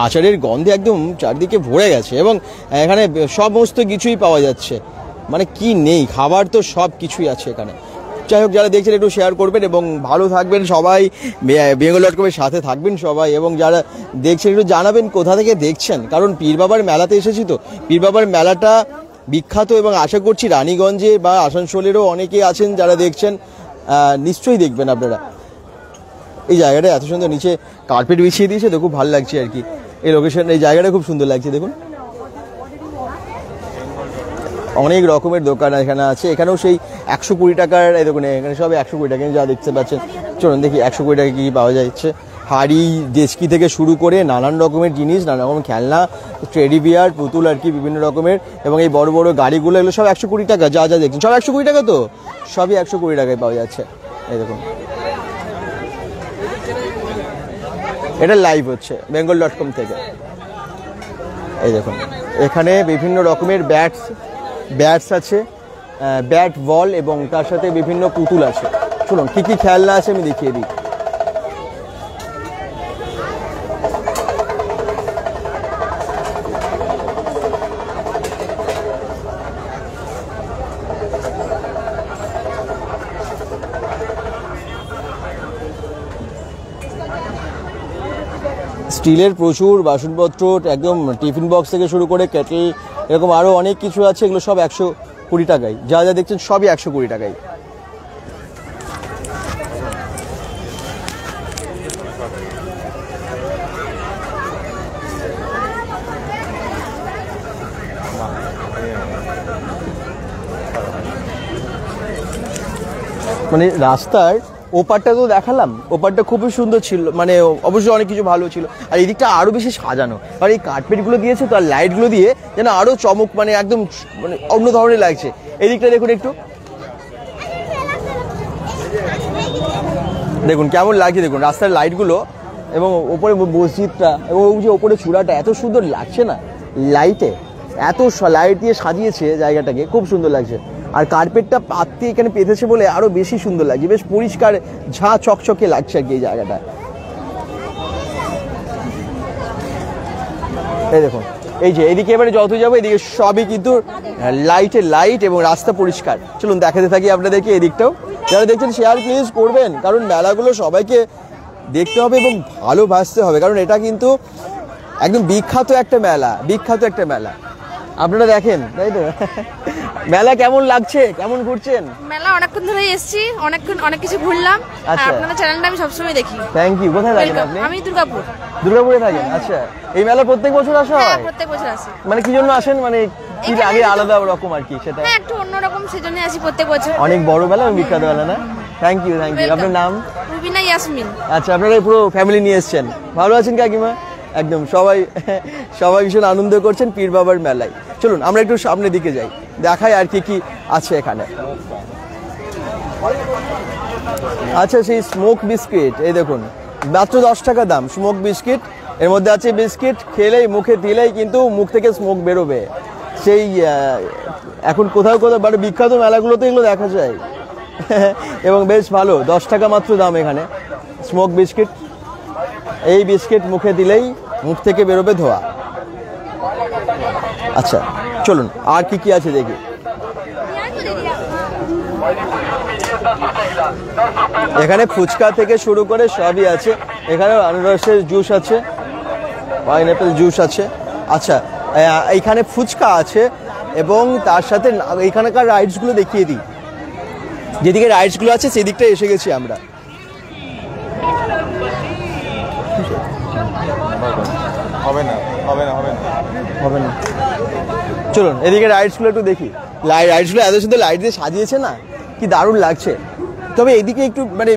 আচারের গন্ধে একদম চারদিকে ভরে গেছে এবং এখানে সমস্ত কিছুই পাওয়া যাচ্ছে, মানে কি নেই, খাবার তো সব কিছুই আছে এখানে। যাই হোক, যারা দেখছেন একটু শেয়ার করবেন এবং ভালো থাকবেন সবাই, bengal.com-এর সাথে থাকবেন সবাই, এবং যারা দেখছেন একটু জানাবেন কোথা থেকে দেখছেন, কারণ পীর বাবার মেলাতে এসেছি তো। পীর বাবার মেলাটা বিখ্যাত এবং আশা করছি রানীগঞ্জে বা আসানসোলেরও অনেকেই আছেন যারা দেখছেন, নিশ্চয়ই দেখবেন আপনারা। এই জায়গাটা এত সুন্দর, নিচে কার্পেট বিছিয়ে দিয়েছে তো খুব ভালো লাগছে আর কি। এই লোকেশন, এই জায়গাটা খুব সুন্দর লাগছে। দেখুন অনেক রকমের দোকান এখানে আছে। এখানেও সেই 120 টাকার, এই দেখুন এখানে সব 120 টাকা যা দেখতে পাচ্ছেন। চলুন দেখি 120 টাকা কী পাওয়া যাচ্ছে। হাড়ি ডেচকি থেকে শুরু করে নানান রকমের জিনিস, নানা রকম খেলনা, টেডি বিয়ার, পুতুল আর কি বিভিন্ন রকমের, এবং এই বড় বড় গাড়িগুলো, এগুলো সব 120 টাকা। যা দেখছেন সব 120 টাকা, তো সবই 120 টাকায় পাওয়া যাচ্ছে। এই দেখুন এটা লাইভ হচ্ছে bengal.com থেকে। এই দেখুন এখানে বিভিন্ন রকমের ব্যাটস আছে, ব্যাট বল, এবং তার সাথে বিভিন্ন পুতুল আছে। চলুন কী কী খেলনা আছে আমি দেখিয়ে দিই। স্টিলের প্রচুর বাসনপত্র, একদম টিফিন বক্স থেকে শুরু করে কেটল, এরকম আরও অনেক কিছু আছে। এগুলো সব 120 টাকায়। যা দেখছেন সবই 120 টাকায়। মানে রাস্তার ওপারটা তো দেখালাম, ওপারটা খুবই সুন্দর ছিল, মানে অবশ্যই অনেক কিছু ভালো ছিল। আর এই দিকটা আরও বেশি সাজানো, আর এই কার্পেটগুলো দিয়েছে তো, আর লাইটগুলো দিয়ে যেন আরও চমক, মানে একদম মানে অন্য ধরনের লাগছে। এই দিকটা দেখুন একটু, দেখুন কেমন লাগছে, দেখুন রাস্তার লাইটগুলো এবং ওপরে মসজিদটা এবং ওই যে ওপরে চূড়াটা এত সুন্দর লাগছে না লাইটে, এত লাইট দিয়ে সাজিয়েছে জায়গাটাকে, খুব সুন্দর লাগছে। আর কার্পেটটা পাততে এখানে পেতেছে বলে আরো বেশি সুন্দর লাগছে, বেশ পরিষ্কার ঝাঁ চকচকে লাগছে আর কি এই জায়গাটা। এই দেখুন, এই যে এদিকে এবারে যত যাবো এদিকে সবই কিন্তু লাইটের লাইট এবং রাস্তা পরিষ্কার। চলুন দেখাতে থাকি আপনাদেরকে এদিকটাও। যারা দেখছেন শেয়ার প্লিজ করবেন, কারণ মেলাগুলো সবাইকে দেখতে হবে এবং ভালোবাসতে হবে, কারণ এটা কিন্তু একদম বিখ্যাত একটা মেলা, বিখ্যাত একটা মেলা। আপনারা দেখেন, তাই তো? মেলা কেমন লাগছে, কেমন ঘুরছেন? মেলা অনেকক্ষণ ধরে এসেছি, অনেক কিছু ঘুরলাম। আচ্ছা। আপনাদের চ্যানেলটা আমি সবসময় দেখি। Thank you. কোথায় থাকেন আপনি? আমি দুর্গাপুর। দুর্গাপুরে থাকেন? আচ্ছা, এই মেলা প্রত্যেক বছর আসা হ্যাঁ, হয়? প্রত্যেক বছর আসি। মানে কি জন্য আসেন, মানে কি এখানে আগে আলাদা রকম আর কি সেটা? হ্যাঁ, একটু অন্যরকম, সেজন্য আসি প্রত্যেক বছর। অনেক বড় মেলা এবং বিখ্যাত মেলা না? Thank you, thank you. আপনার নাম? রুবিনা ইয়াসমিন। আচ্ছা, আপনারা পুরো ফ্যামিলি নিয়ে এসেছেন। ভালো আছেন কাকিমা? একদম সবাই সবাই ভীষণ আনন্দ করছেন পীর বাবার মেলায়। চলুন আমরা একটু সামনের দিকে যাই, দেখাই আর কি কি আছে এখানে। আচ্ছা, সেই স্মোক বিস্কিট, এই দেখুন মাত্র 10 টাকা দাম স্মোক বিস্কিট। এর মধ্যে আছে বিস্কিট, খেলেই মুখে দিলেই কিন্তু মুখ থেকে স্মোক বেরোবে। সেই এখন কোথাও কোথাও মানে বিখ্যাত মেলাগুলোতে এগুলো দেখা যায় এবং বেশ ভালো। 10 টাকা মাত্র দাম এখানে স্মোক বিস্কিট। এই বিস্কিট মুখে দিলেই মুখ থেকে বেরোবে ধোয়া। আচ্ছা চলুন আর কি কি আছে দেখি। এখানে ফুচকা থেকে শুরু করে সবই আছে। এখানে আনারসের জুস আছে, পাইনঅ্যাপেল জুস আছে। আচ্ছা, এইখানে ফুচকা আছে এবং তার সাথে এইখানকার রাইডসগুলো দেখিয়ে দিই। যেদিকে রাইডসগুলো আছে সেদিকটা এসে গেছি আমরা। হবে না। চলুন এদিকে রাইডসগুলো একটু দেখি। রাইডসগুলো এত সুন্দর লাইট দিয়ে সাজিয়েছে না, কি দারুণ লাগছে। তবে এদিকে একটু মানে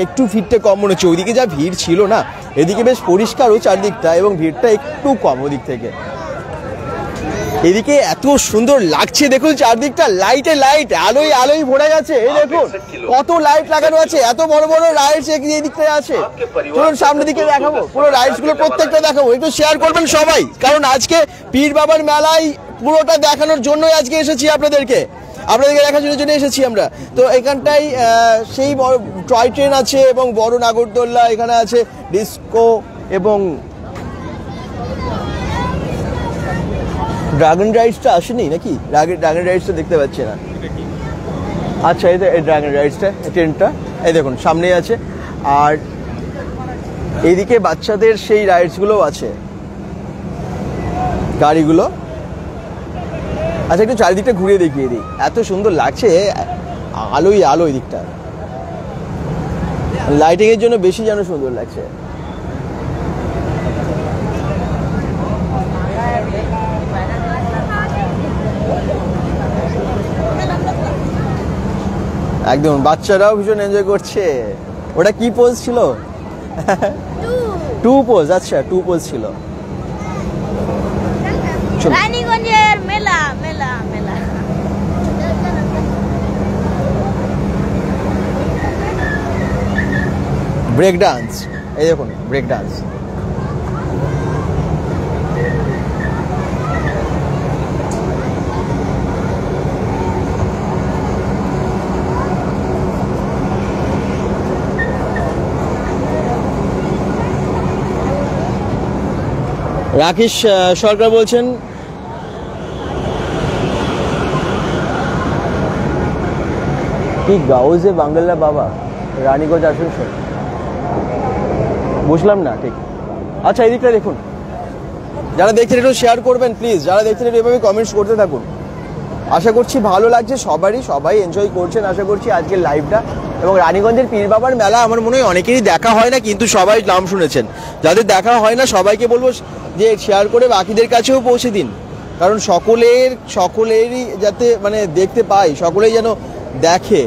একটু ভিড়টা কম মনে হচ্ছে, ওইদিকে যা ভিড় ছিল না, এদিকে বেশ পরিষ্কারও চারদিকটা এবং ভিড়টা একটু কম ওদিক থেকে। এদিকে এত সুন্দর লাগছে, দেখুন চারদিকটা লাইটে লাইট, আলোয় আলোয় ভরে গেছে। এই দেখুন কত লাইট লাগানো আছে, এত বড় বড় রাইডস এই দিকটায় আছে। চলুন সামনের দিকে দেখাবো, পুরো রাইডস গুলো প্রত্যেকটা দেখাবো। একটু শেয়ার করবেন সবাই, কারণ আজকে পীর বাবার মেলায় পুরোটা দেখানোর জন্যই আজকে এসেছি আপনাদেরকে দেখানোর জন্য এসেছি আমরা। তো এখানটাই সেই বড় টয় ট্রেন আছে এবং বড় নাগরদোল্লা এখানে আছে, ডিস্কো এবং ড্রাগন রাইডসটা আসেনি নাকি? ড্রাগন রাইডসটা দেখতে পাচ্ছি না। আচ্ছা, এই ড্রাগন রাইডসটা, ট্রেনটা এই দেখুন সামনেই আছে। আর এইদিকে বাচ্চাদের সেই রাইডসগুলোও আছে, গাড়িগুলো। আচ্ছা, একটু চারিদিকটা ঘুরিয়ে দেখিয়ে দিই, এত সুন্দর লাগছে, আলোই আলো। এই দিকটা লাইটিংয়ের জন্য বেশি যেন সুন্দর লাগছে। একদম বাচ্চারাও ভীষণ এনজয় করছে। ওটা কি পোজ ছিল? 2 পোজ। আচ্ছা, 2 পোজ ছিল। রানীগঞ্জের মেলা মেলা মেলা। ব্রেক ডান্স, এই দেখুন ব্রেক ডান্স। রাকেশ সরকার বলছেন কি গাউজে বাঙ্গালা বাবা, রানীগঞ্জ আসানসোল, বুঝলাম না ঠিক। আচ্ছা, এই দিকটা দেখুন, যারা দেখছেন একটু শেয়ার করবেন প্লিজ, যারা দেখছেন একটু এভাবে কমেন্টস করতে থাকুন। আশা করছি ভালো লাগছে সবাই এনজয় করছেন আশা করছি আজকের লাইভটা। এবং রানীগঞ্জের পীর বাবার মেলা আমার মনে হয় অনেকেরই দেখা হয় না, কিন্তু সবাই নাম শুনেছেন। যাদের দেখা হয় না সবাইকে বলবো যে শেয়ার করে বাকিদের কাছেও পৌঁছে দিন, কারণ সকলেরই যাতে মানে দেখতে পাই, সকলেই যেন দেখে।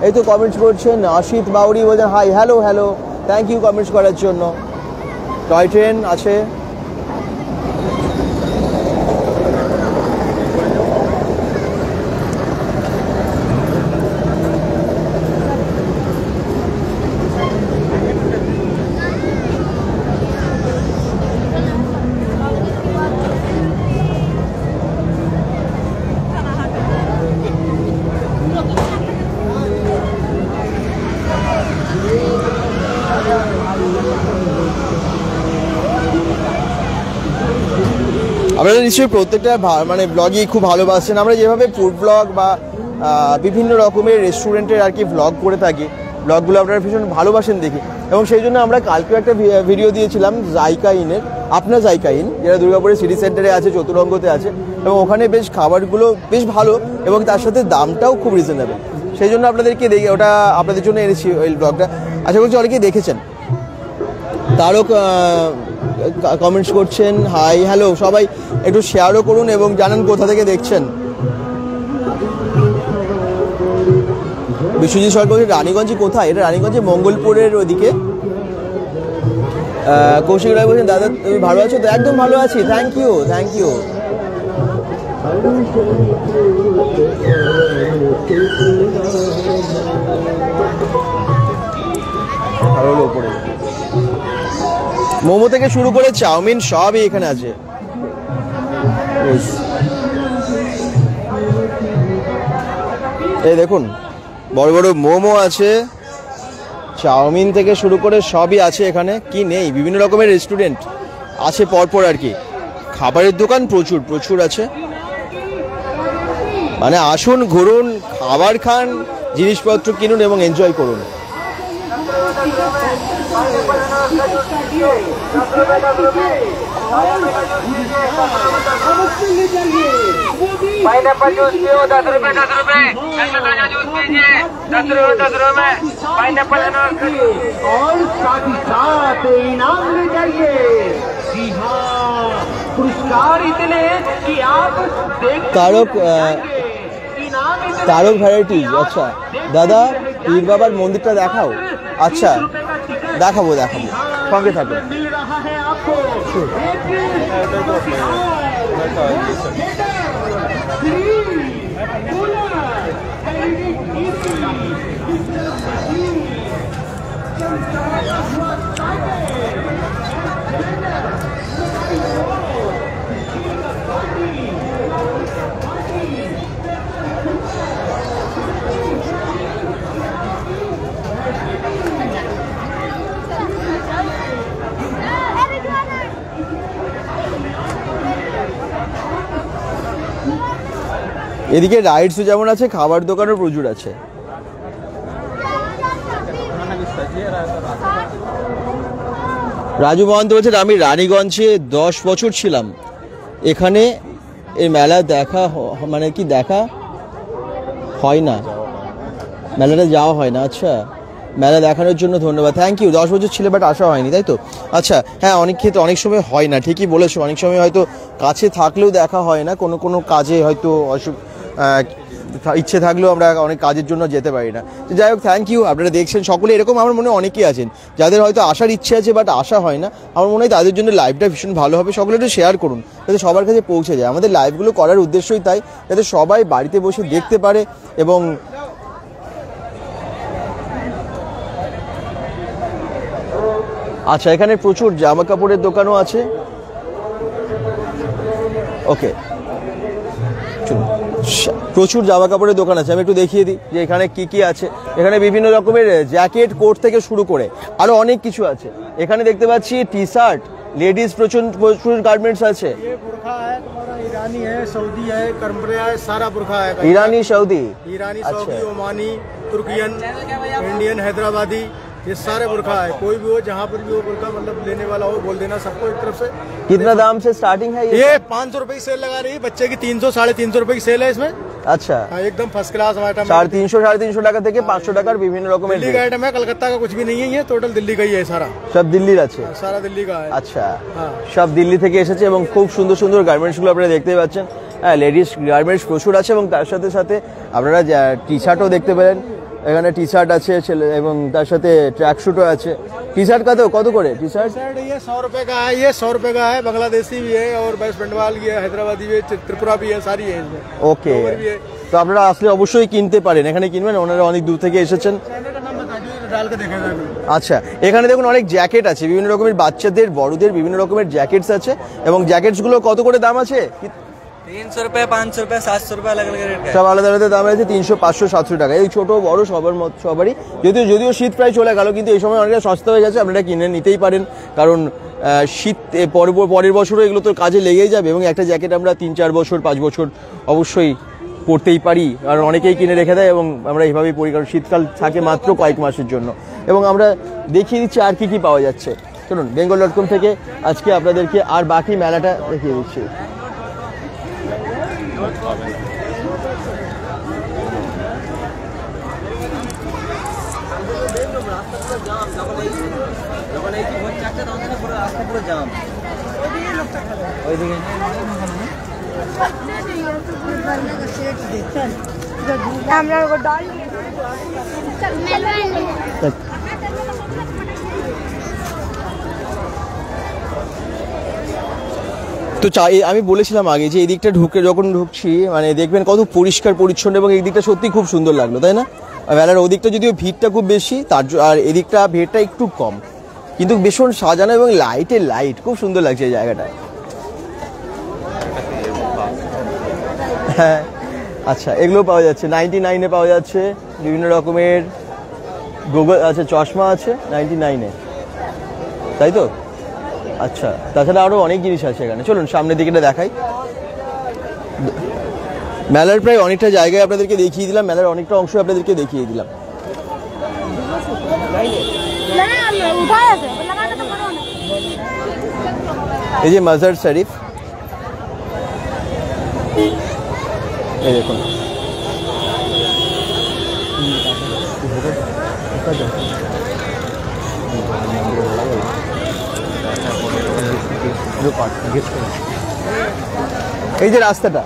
এই তো কমেন্টস করছেন অসিত বাউরি, বলছেন hi, hello hello, thank you comments করার জন্য। টয় ট্রেন আছে, আপনারা নিশ্চয়ই প্রত্যেকটা মানে ব্লগই খুব ভালোবাসছেন। আমরা যেভাবে ফুড ব্লগ বা বিভিন্ন রকমের রেস্টুরেন্টের আর কি ব্লগ করে থাকি, ব্লগগুলো আপনারা ভীষণ ভালোবাসেন দেখি, এবং সেই জন্য আমরা কালকেও একটা ভিডিও দিয়েছিলাম জায়কা ইনের, আপনার জায়কা ইন, যেটা দুর্গাপুরের সিটি সেন্টারে আছে, চতুরঙ্গতে আছে, এবং ওখানে বেশ খাবারগুলো বেশ ভালো এবং তার সাথে দামটাও খুব রিজনেবল। সেই জন্য আপনাদেরকে দেখে ওটা আপনাদের জন্য এনেছি ওই ব্লগটা। আশা করছি অনেকেই দেখেছেন। তারও কমেন্টস করছেন, হাই হ্যালো, সবাই একটু শেয়ারও করুন এবং জানান কোথা থেকে দেখছেন। বিশ্বজিৎ সরকার রানীগঞ্জে কোথায়? এটা রানীগঞ্জে মঙ্গলপুরের ওদিকে। কৌশিক রায় বলছেন, দাদা তুমি ভালো আছো তো? একদম ভালো আছি, থ্যাংক ইউ থ্যাংক ইউ। ভালো হলো উপরে। মোমো থেকে শুরু করে চাউমিন সবই এখানে আছে। এই দেখুন বড় বড় মোমো আছে, চাউমিন থেকে শুরু করে সবই আছে এখানে। কি নেই? বিভিন্ন রকমের রেস্টুরেন্ট আছে পরপর আর কি। খাবারের দোকান প্রচুর প্রচুর আছে। মানে আসুন, ঘুরুন, খাবার খান, জিনিসপত্র কিনুন এবং এনজয় করুন। पाइनएप्पल जूस पियो 10 रुपए 10 रुपए। ताजा जूस पीजिए 10 रुपए में पाइनएप्पल और साथ ही साथ इनाम मिल जाइए। जी हाँ, पुरस्कार इतने कि आप देख তারক ভ্যারাইটিজ। আচ্ছা দাদা, পীর বাবার মন্দিরটা দেখাও। আচ্ছা দেখাবো দেখাবো, সঙ্গে থাকো। এদিকে রাইডসও যেমন আছে, খাবার দোকানও প্রচুর আছে। রাজু মহন্ত বলছেন, আমি রানীগঞ্জে 10 বছর ছিলাম, এখানে এই মেলা দেখা মানে কি দেখা হয় না, মেলাটা যাওয়া হয় না। আচ্ছা, মেলা দেখানোর জন্য ধন্যবাদ, থ্যাংক ইউ। 10 বছর ছিল বাট আসা হয়নি, তাই তো? আচ্ছা হ্যাঁ, অনেক ক্ষেত্রে অনেক সময় হয় না, ঠিকই বলেছো। অনেক সময় হয়তো কাছে থাকলেও দেখা হয় না, কোনো কোনো কাজে হয়তো ইচ্ছে থাকলেও আমরা অনেক কাজের জন্য যেতে পারি না। তো যাই হোক, থ্যাংক ইউ। আপনারা দেখছেন সকলে, এরকম আমার মনে হয় অনেকেই আছেন যাদের হয়তো আসার ইচ্ছে আছে বাট আসা হয় না। আমার মনে হয় তাদের জন্য লাইভটা ভীষণ ভালো হবে। সকলে একটু শেয়ার করুন যাতে সবার কাছে পৌঁছে যায়। আমাদের লাইভগুলো করার উদ্দেশ্যই তাই, যাতে সবাই বাড়িতে বসে দেখতে পারে। এবং আচ্ছা, এখানে প্রচুর জামা কাপড়ের দোকানও আছে। ওকে, প্রচুর জামা কাপড়ের দোকান আছে। আমি একটু দেখিয়ে দিই যে এখানে কি কি আছে। এখানে বিভিন্ন রকমের জ্যাকেট, কোট থেকে শুরু করে আরো অনেক কিছু আছে। এখানে দেখতে পাচ্ছি টি শার্ট, লেডিস প্রচুর গার্মেন্টস আছে। ईरानी है, सऊदी है, करम्बरिया है, सारा बुरखा है। ईरानी Saudi, Saudi, Omani, तुर्कियन, Indian, Hyderabadi, ये सारे बुरखा है। कोई भी हो, जहाँ पर भी हो बुरखा, मतलब लेने वाला हो बोल देना सबको एक तरफ से। कितना दाम से स्टार्टिंग है ये 500 रुपए की सेल लगा रही है, बच्चे की 300 350 रुपए की सेल है इसमें। अच्छा, एकदम फर्स्ट क्लास आइटम। 350 টাকা থেকে 500 টাকার বিভিন্ন রকমের दिल्ली का आइटम है, कलकत्ता का कुछ भी नहीं है, ये टोटल दिल्ली का ही है सारा। সব দিল্লির আছে, सारा दिल्ली का है। আচ্ছা, সব দিল্লি থেকে এসেছে এবং খুব সুন্দর সুন্দর গার্মেন্টস গুলো আপনারা দেখতে পাচ্ছেন। হ্যাঁ, লেডিস গার্মেন্টস প্রচুর আছে এবং তার সাথে সাথে আপনারা টি শার্টও দেখতে পেলেন। এখানে টি শার্ট আছে ছেলে এবং তার সাথে ট্র্যাক শুটও আছে। टी शर्ट कत करे टी शर्ट? ये 100 रुपए का है, ये 100 रुपए का है। बांग्लादेशी भी है और वेस्ट बंगाल की है, हैदराबादी भी है, त्रिपुरा भी है, सारी है इसमें। ओके, তো আপনারা আসলে অবশ্যই কিনতে পারেন, এখানে কিনবেন। ওনারা অনেক দূর থেকে এসেছেন। আচ্ছা, এখানে দেখুন অনেক জ্যাকেট আছে, বিভিন্ন রকমের বাচ্চাদের, বড়দের বিভিন্ন রকমের জ্যাকেটস আছে। এবং জ্যাকেটস গুলো কত করে দাম আছে? 300 रुपए 500 रुपए 700 रुपए अलग अलग रेट का সব আলাদা আলাদা দাম আছে, 300, 500, 700 টাকা। এই ছোট বড় সবারই, যদিও শীত প্রায় চলে গেল, কিন্তু এই সময় অনেকটা সস্তা হয়ে গেছে, আপনারা কিনে নিতেই পারেন। কারণ শীত পরের বছরও এগুলো তো কাজে লেগেই যাবে, এবং একটা জ্যাকেট আমরা 3-4 বছর 5 বছর অবশ্যই পরতেই পারি, আর অনেকেই কিনে রেখে দেয়, এবং আমরা এইভাবেই পরি, কারণ শীতকাল থাকে মাত্র কয়েক মাসের জন্য। এবং আমরা দেখিয়ে দিচ্ছি আর কি পাওয়া যাচ্ছে। চলুন, bengal.com থেকে আজকে আপনাদেরকে আর বাকি মেলাটা দেখিয়ে দিচ্ছি। তো আমি বলেছিলাম আগে যে এই দিকটা যখন ঢুকছি, মানে দেখবেন কত পরিষ্কার পরিচ্ছন্ন, এবং এই দিকটা সত্যি খুব সুন্দর লাগলো, তাই না? মেলার ওদিকটা যদিও ভিড়টা খুব বেশি, আর এদিকটা ভিড়টা একটু কম, কিন্তু ভীষণ সাজানো এবং লাইট খুব সুন্দর লাগছে এই জায়গাটা। হ্যাঁ, আচ্ছা, এগুলো পাওয়া যাচ্ছে 99-এ পাওয়া যাচ্ছে, বিভিন্ন রকমের গুগল আছে, চশমা আছে 99-এ, তাই তো? আচ্ছা, তাছাড়া আরও অনেক জিনিস আছে এখানে। চলুন সামনের দিকেটা দেখাই। মেলার প্রায় অনেকটা জায়গায় আপনাদেরকে দেখিয়ে দিলাম, মেলার অনেকটা অংশ আপনাদেরকে দেখিয়ে দিলাম। এই যে মাজার শরীফ, এই দেখুন, এই যে রাস্তাটা,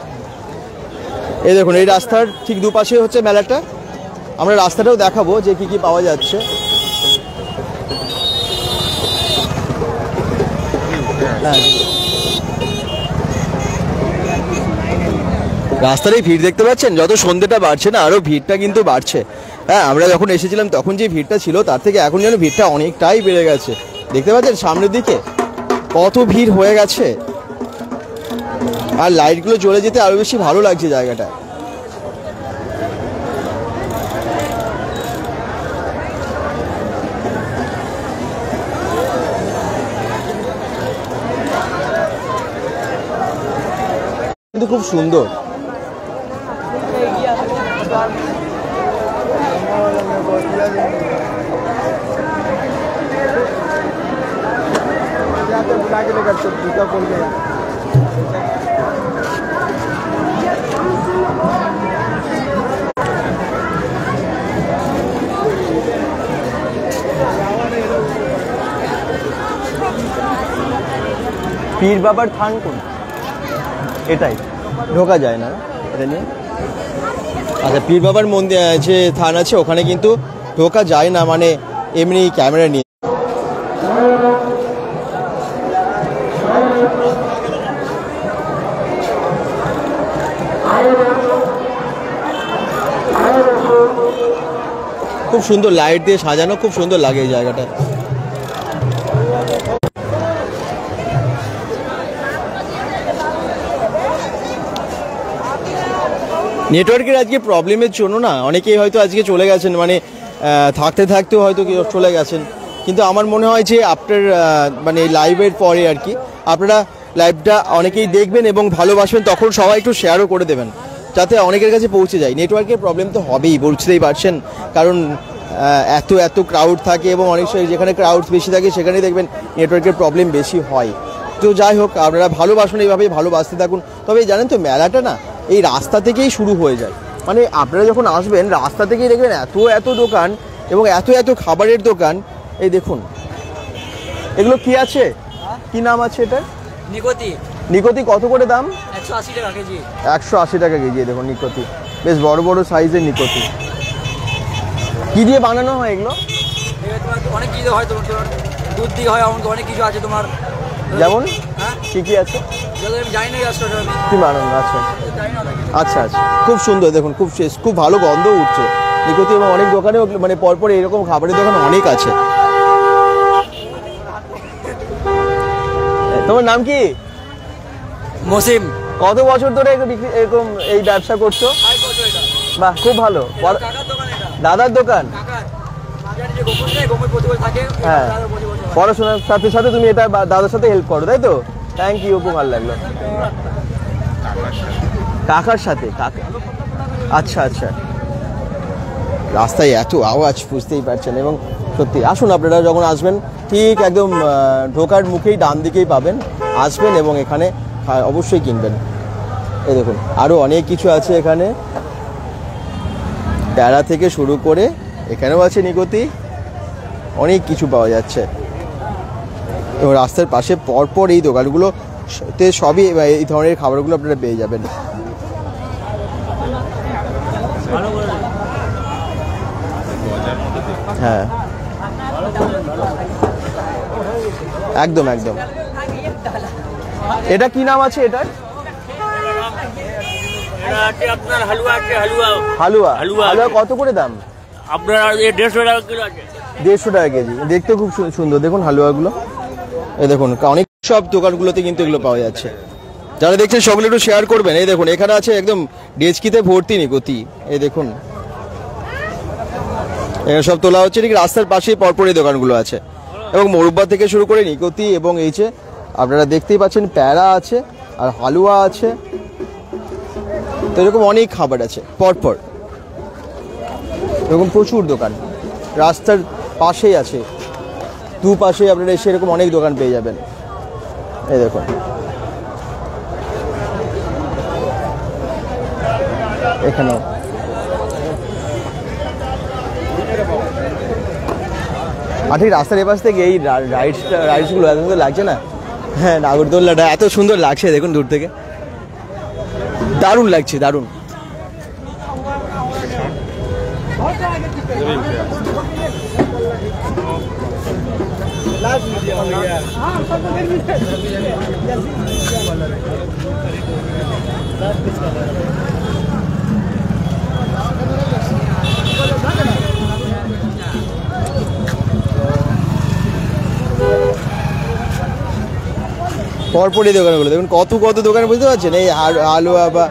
এই দেখুন, এই রাস্তার ঠিক দুপাশে হচ্ছে মেলাটা। আমরা রাস্তাটাও দেখাবো যে কি কি পাওয়া যাচ্ছে। রাস্তার এই ভিড় দেখতে পাচ্ছেন, যত সন্ধ্যেটা বাড়ছে না আরো ভিড়টা কিন্তু বাড়ছে। হ্যাঁ, আমরা যখন এসেছিলাম তখন যে ভিড়টা ছিল তার থেকে এখন যেন ভিড়টা অনেকটাই বেড়ে গেছে। দেখতে পাচ্ছেন সামনের দিকে কত ভিড় হয়ে গেছে, আর লাইটগুলো জ্বলে যেতে আরো বেশি ভালো লাগছে জায়গাটা। কিন্তু খুব সুন্দর। পীর বাবার থান কোন? এটাই ঢোকা যায় না এটা নিয়ে। আচ্ছা, পীর বাবার মন্দির যে থান আছে ওখানে কিন্তু ঢোকা যায় না, মানে এমনি ক্যামেরা নিয়ে। খুব সুন্দর লাইট দিয়ে সাজানো, খুব সুন্দর লাগে এই জায়গাটা। নেটওয়ার্কের আজকে প্রবলেমের জন্য না অনেকেই হয়তো আজকে চলে গেছেন, মানে থাকতে থাকতেও হয়তো চলে গেছেন। কিন্তু আমার মনে হয় যে আপনার মানে লাইভের পরে আর কি আপনারা লাইভটা অনেকেই দেখবেন এবং ভালোবাসবেন, তখন সবাই একটু শেয়ারও করে দেবেন যাতে অনেকের কাছে পৌঁছে যায়। নেটওয়ার্কের প্রবলেম তো হবেই, বুঝতেই পারছেন, কারণ এত ক্রাউড থাকে এবং অনেক সময় যেখানে ক্রাউড বেশি থাকে সেখানে দেখবেন নেটওয়ার্কের প্রবলেম বেশি হয়। তো যাই হোক, আপনারা ভালোবাসুন, এইভাবেই ভালোবাসতে থাকুন। তবে জানেন তো, মেলাটা না এই রাস্তা থেকেই শুরু হয়ে যায়, মানে আপনারা যখন আসবেন রাস্তা থেকেই দেখবেন এত দোকান এবং এত খাবারের দোকান। এই দেখুন, এগুলো কি আছে, কি নাম আছে এটা? নিকতি। কত করে দাম? 180 টাকা কেজি। 180 টাকা কেজি। দেখুন নিকতি, বেশ বড় বড় সাইজের নিকতি। কি দিয়ে বানানো হয় এগুলো? অনেক কিছু হয়, তোমার দুধ দিয়ে হয়, অনেক কিছু আছে তোমার। যেমন কি আছে জানি না, কি বানানো? আচ্ছা, খুব সুন্দর, দেখুন খুব ভালো গন্ধ উঠছে নিকতি, এবং অনেক দোকানে মানে পরপর এরকম খাবারের দোকান অনেক আছে। তোমার নাম কি? মসিম। কত বছর ধরে এরকম এই ব্যবসা করছো? বাহ, খুব ভালো। দাদার দোকান? হ্যাঁ, পড়াশোনার সাথে সাথে তুমি এটা দাদার সাথে হেল্প করো, তাই তো? থ্যাংক ইউ, খুব ভালো লাগলো। কাকার সাথে? কাকা, আচ্ছা আচ্ছা। রাস্তায় এত আওয়াজ, বুঝতেই পারছেন। এবং সত্যি আসুন, আপনারা যখন আসবেন ঠিক একদম ঢোকার মুখেই ডান দিকেই পাবেন, আসবেন এবং এখানে অবশ্যই কিনবেন। এই দেখুন আরও অনেক কিছু আছে এখানে, প্যারা থেকে শুরু করে এখানেও আছে নিকতি, অনেক কিছু পাওয়া যাচ্ছে। এবং রাস্তার পাশে পরপর এই দোকানগুলোতে সবই এই ধরনের খাবারগুলো আপনারা পেয়ে যাবেন। হ্যাঁ, একদম একদম। এটা কি নাম আছে এটার? আপনার হালুয়া আছে, হালুয়া হালুয়া। হালুয়া কত করে দাম? আপনার 150 টাকা কিলো আছে। 150 টাকা কেজি। দেখতে খুব সুন্দর, দেখুন হালুয়াগুলো। এই দেখুন অনেক সব দোকানগুলোতে কিন্তু এগুলো পাওয়া যাচ্ছে। যারা দেখছেন সকলে একটু শেয়ার করবেন। এই দেখুন এখানে আছে একদম ডেচকিতে ভর্তি নিকতি। এই দেখুন এখানে সব তোলা হচ্ছে, ঠিক রাস্তার পাশেই পরপর এই দোকানগুলো আছে। এবং মোরব্বা থেকে শুরু করে নিকতি, এবং এই যে আপনারা দেখতেই পাচ্ছেন প্যারা আছে আর হালুয়া আছে। তো এরকম অনেক খাবার আছে পরপর, এরকম প্রচুর দোকান রাস্তার পাশেই আছে, দুপাশে আপনারা এসে এরকম অনেক দোকান পেয়ে যাবেন। এই দেখুন এখানে আর ঠিক রাস্তার এপাশ থেকে এই রাইডসগুলো এত সুন্দর লাগছে না? হ্যাঁ, নাগরদোল্লাটা এত সুন্দর লাগছে, দেখুন দূর থেকে দারুণ লাগছে, দারুণ। পরপরই দোকানগুলো দেখুন, কত কত দোকান, বুঝতে পারছেন? এই হালুয়া বা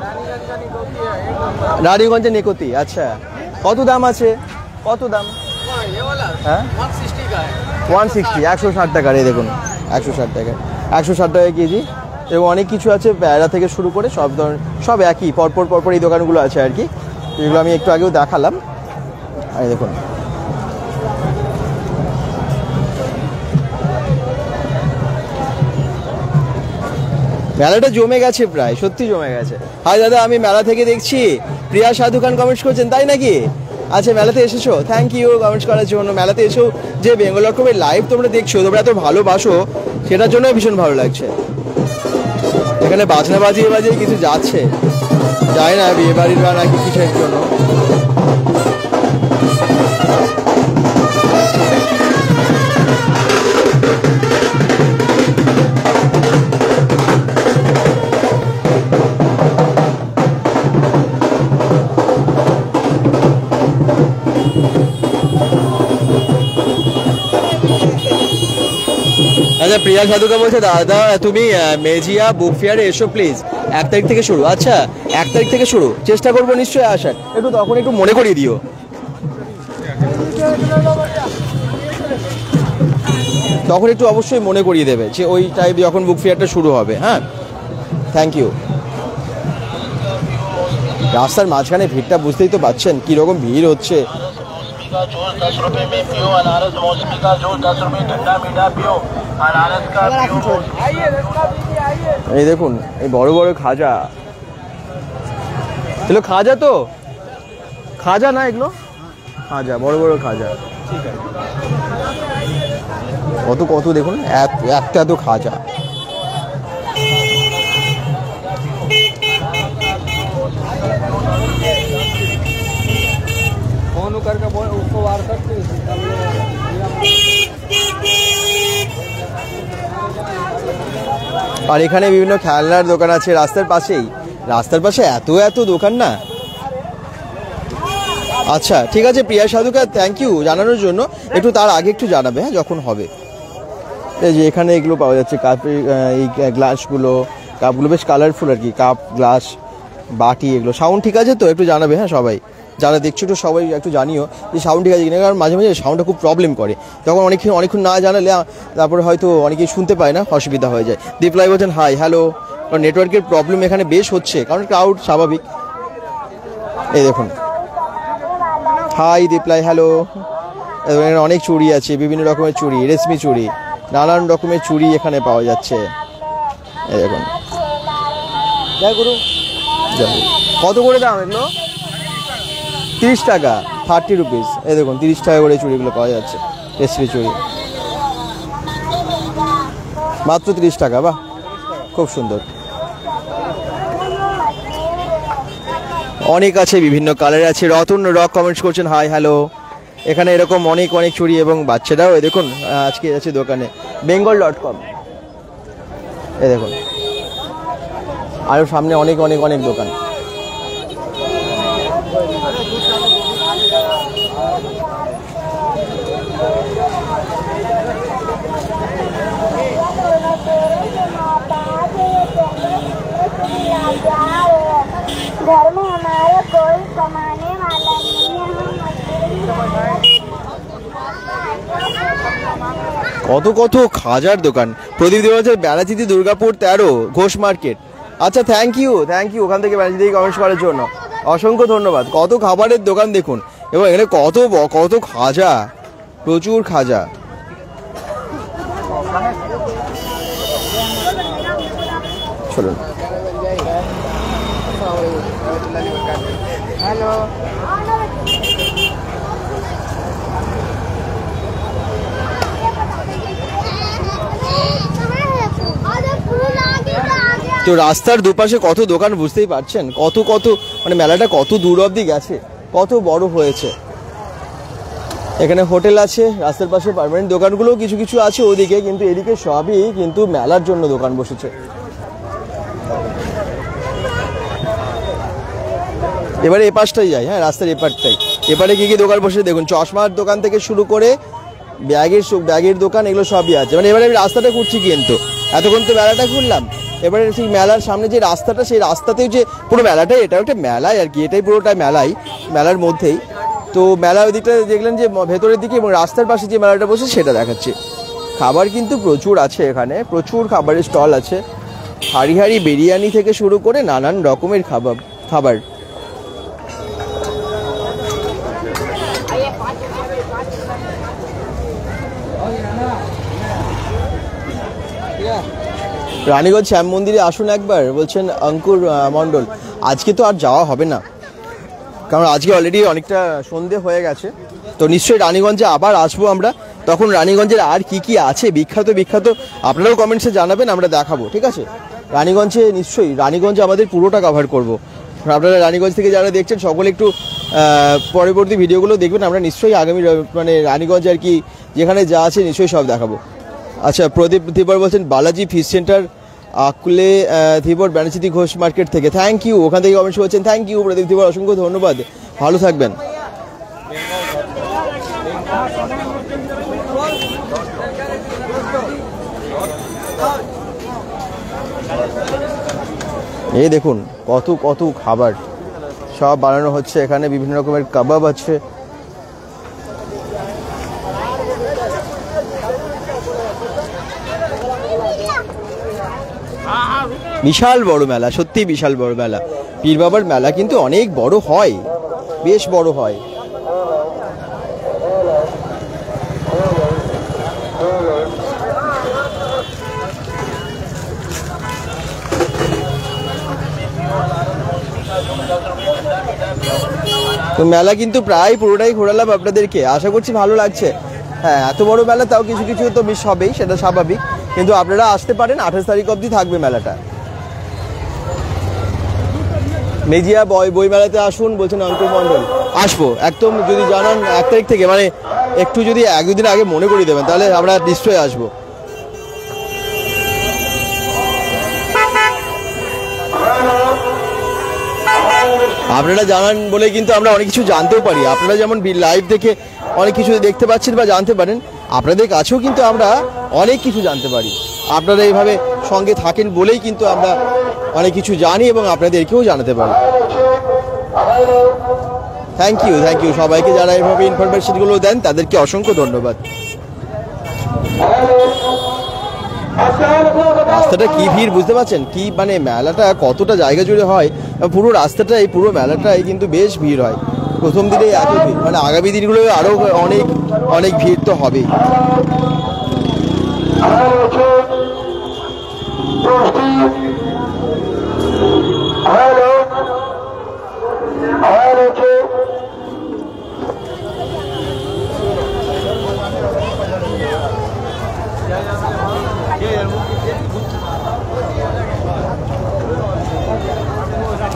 রানীগঞ্জে নিকতি। আচ্ছা, কত দাম আছে? কত দাম? হ্যাঁ, 160, 160 টাকার। এই দেখুন 160 টাকা, 160 টাকা কেজি। এবং অনেক কিছু আছে, প্যারা থেকে শুরু করে সব ধরনের, সব একই পরপর এই দোকানগুলো আছে আর কি। এগুলো আমি একটু আগেও দেখালাম। আর দেখুন মেলাটা জমে গেছে, প্রায় সত্যি জমে গেছে। হাই দাদা, আমি মেলা থেকে দেখছি, প্রিয়া সাধু খান কমেন্টস করছেন, তাই নাকি? আচ্ছা, মেলাতে এসেছো, থ্যাংক ইউ কমেন্টস করার জন্য। মেলাতে এসেও যে বেঙ্গল.com লাইভ তোমরা দেখছো, তোমরা এত ভালোবাসো, সেটার জন্য ভীষণ ভালো লাগছে। এখানে বাজনা বাজিয়ে কিছু যাচ্ছে, যায় না বিয়ে বাড়ির বা নাকি কিসের জন্য। আচ্ছা, প্রিয়া সাধুকা বলছে দাদা তুমি মেজিয়া বুক ফেয়ারে এসো প্লিজ, 1 তারিখ থেকে শুরু। আচ্ছা, 1 তারিখ থেকে শুরু, চেষ্টা করবো নিশ্চয়ই আসার। একটু তখন একটু মনে করিয়ে দিও। তখন একটু অবশ্যই মনে করিয়ে দেবে যে ওই টাইপ যখন বুক ফেয়ারটা শুরু হবে। হ্যাঁ, থ্যাংক ইউ। রাস্তার মাঝখানে ভিড়টা বুঝতেই তো পাচ্ছেন কীরকম ভিড় হচ্ছে। का जूस 10 रुपए में पियो, अनारस मौसमी का जूस 10 रुपए, ठंडा मीठा पियो, अनारस का पियो। এই দেখুন এই বড় বড় খাজা, এগুলো খাজা তো? খাজা না এগুলো? খাজা, বড় বড় খাজা। কত কত দেখুন, একটা তো খাজা। আর এখানে বিভিন্ন খেলনার দোকান আছে রাস্তার পাশেই। রাস্তার পাশে এত এত দোকান না। আচ্ছা ঠিক আছে প্রিয়া সাধুকা, থ্যাংক ইউ জানানোর জন্য। একটু তার আগে একটু জানাবে, হ্যাঁ, যখন হবে। এই যে এখানে এগুলো পাওয়া যাচ্ছে, কাপের এই গ্লাসগুলো, কাপগুলো বেশ কালারফুল আর কি, কাপ গ্লাস বাটি এগুলো। সাউন্ড ঠিক আছে তো একটু জানাবে হ্যাঁ সবাই, যারা দেখছো একটু সবাই একটু জানিও যে সাউন্ড ঠিক আছে কিনা, কারণ মাঝে মাঝে সাউন্ডটা খুব প্রবলেম করে, তখন অনেকক্ষণ না জানালে তারপরে হয়তো অনেকেই শুনতে পায় না, অসুবিধা হয়ে যায়। দীপলাই বলছেন হাই হ্যালো, কারণ নেটওয়ার্কের প্রবলেম এখানে বেশ হচ্ছে, কারণ ক্রাউড স্বাভাবিক। এই দেখুন হাই দীপলাই হ্যালো। এখানে অনেক চুড়ি আছে, বিভিন্ন রকমের চুড়ি, রেশমি চুড়ি, নানান রকমের চুড়ি এখানে পাওয়া যাচ্ছে। এই দেখুন যাই করু, কত করে দাম এগুলো? 30 টাকা, 30 রুপিস। এই দেখুন 30 টাকা করে চুড়িগুলো পাওয়া যাচ্ছে, রেশমি চুড়ি মাত্র 30 টাকা। বাহ খুব সুন্দর, অনেক আছে, বিভিন্ন কালার আছে। রতন রক কমেন্টস করছেন হাই হ্যালো। এখানে এরকম অনেক চুড়ি এবং বাচ্চারাও এই দেখুন আজকে আছে দোকানে bengal.com। এই দেখুন আরও সামনে অনেক দোকান। घर में हमारे कोई कमाने वाला नहीं है, কত খাজার দোকান। প্রদীপ দেব হচ্ছে ব্যানাচিতি দুর্গাপুর 13 ঘোষ মার্কেট। আচ্ছা থ্যাংক ইউ ওখান থেকে ব্যানাচিতি কমেন্টস করার জন্য অসংখ্য ধন্যবাদ। কত খাবারের দোকান দেখুন, এবং এখানে কত খাজা, প্রচুর খাজা। চলুন হ্যালো তো রাস্তার দুপাশে কত দোকান বুঝতেই পারছেন, কত মানে মেলাটা কত দূর অবধি গেছে, কত বড় হয়েছে। এখানে হোটেল আছে রাস্তার পাশে, পার্মানেন্ট দোকানগুলো কিছু আছে ওদিকে, কিন্তু এদিকে সবই কিন্তু মেলার জন্য দোকান বসেছে। এবারে এ পাশটাই যাই, হ্যাঁ রাস্তার এপারটাই। এপারে কি দোকান বসে দেখুন, চশমার দোকান থেকে শুরু করে ব্যাগের দোকান এগুলো সবই আছে। মানে এবারে আমি রাস্তাটা ঘুরছি, কিন্তু এতক্ষণ তো মেলাটা ঘুরলাম, এবারে ঠিক মেলার সামনে যে রাস্তাটা, সেই রাস্তাতেই যে পুরো মেলাটাই, এটা একটা মেলাই আর কি, এটাই পুরোটা মেলার মধ্যেই। তো মেলা ওই দিকটা দেখলেন যে ভেতরের দিকে, এবং রাস্তার পাশে যে মেলাটা বসে সেটা দেখাচ্ছে। খাবার কিন্তু প্রচুর আছে এখানে, প্রচুর খাবারের স্টল আছে, হাড়ি বিরিয়ানি থেকে শুরু করে নানান রকমের খাবার। রানীগঞ্জ শ্যাম মন্দিরে আসুন একবার, বলছেন অঙ্কুর মণ্ডল। আজকে তো আর যাওয়া হবে না, কারণ আজকে অলরেডি অনেকটা সন্ধে হয়ে গেছে। তো নিশ্চয়ই রানীগঞ্জে আবার আসবো আমরা, তখন রানীগঞ্জের আর কি আছে বিখ্যাত আপনারাও কমেন্টসে জানাবেন, আমরা দেখাবো, ঠিক আছে? রানীগঞ্জে নিশ্চয়ই, রানীগঞ্জে আমাদের পুরোটা কভার করব। আপনারা রানীগঞ্জ থেকে যারা দেখছেন সকলে একটু পরবর্তী ভিডিওগুলো দেখবেন, আমরা নিশ্চয়ই আগামী মানে রানীগঞ্জে আর কি যেখানে যা আছে নিশ্চয়ই সব দেখাবো। আচ্ছা প্রদীপ ধীবর বলছেন বালাজি ফিশ সেন্টার আকুলে ধীবর ব্যানাচিতি ঘোষ মার্কেট থেকে, থ্যাংক ইউ, ওখান থেকে কমেন্টস করছেন, থ্যাংক ইউ প্রদীপ ধীবর, অসংখ্য ধন্যবাদ, ভালো থাকবেন। এই দেখুন কত খাবার সব বানানো হচ্ছে এখানে, বিভিন্ন রকমের কাবাব আছে। বিশাল বড় মেলা, সত্যি বিশাল বড় মেলা। পীর বাবার মেলা কিন্তু অনেক বড় হয়, বেশ বড় হয়। তো মেলা কিন্তু প্রায় পুরোটাই ঘোরালাম আপনাদেরকে, আশা করছি ভালো লাগছে। হ্যাঁ এত বড় মেলা, তাও কিছু তো মিস হবেই, সেটা স্বাভাবিক, কিন্তু আপনারা আসতে পারেন, 28 তারিখ অবধি থাকবে মেলাটা। মেজিয়া বই মেলাতে আসুন বলছেন অঙ্কুর মণ্ডল। আসবো একদম, যদি জানান 1 তারিখ থেকে, মানে একটু যদি 1-2 দিন আগে মনে করিয়ে দেবেন, তাহলে আমরা নিশ্চয়ই আসবো। আপনারা জানান বলে কিন্তু আমরা অনেক কিছু জানতেও পারি। আপনারা যেমন লাইভ দেখে অনেক কিছু দেখতে পাচ্ছেন বা জানতে পারেন, আপনাদের কাছেও কিন্তু আমরা অনেক কিছু জানতে পারি। আপনারা এইভাবে সঙ্গে থাকেন বলেই কিন্তু আমরা অনেক কিছু জানি এবং আপনাদেরকেও জানাতে পারি। থ্যাংক ইউ সবাইকে যারা এইভাবে ইনফরমেশনগুলো দেন তাদেরকে অসংখ্য ধন্যবাদ। রাস্তাটা কি ভিড় বুঝতে পারছেন, কি মানে মেলাটা কতটা জায়গা জুড়ে হয়, পুরো রাস্তাটাই পুরো মেলাটাই কিন্তু বেশ ভিড় হয়। প্রথম দিনে এত ভিড়, মানে আগামী দিনগুলো আরো অনেক অনেক ভিড় তো হবেই।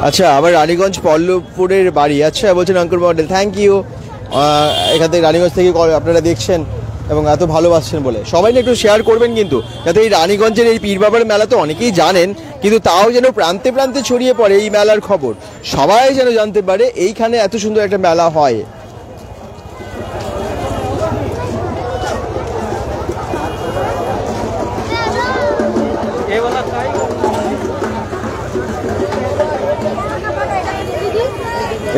আচ্ছা, আবার রানীগঞ্জ পল্লবপুরের বাড়ি। আচ্ছা বলছেন অঙ্কুর মডেল, থ্যাংক ইউ। এখান থেকে রানীগঞ্জ থেকে আপনারা দেখছেন এবং এত ভালোবাসছেন বলে সবাই না একটু শেয়ার করবেন কিন্তু, যাতে এই রানীগঞ্জের এই পীর বাবার মেলা তো অনেকেই জানেন, কিন্তু তাও যেন প্রান্তে প্রান্তে ছড়িয়ে পড়ে এই মেলার খবর, সবাই যেন জানতে পারে এইখানে এত সুন্দর একটা মেলা হয়।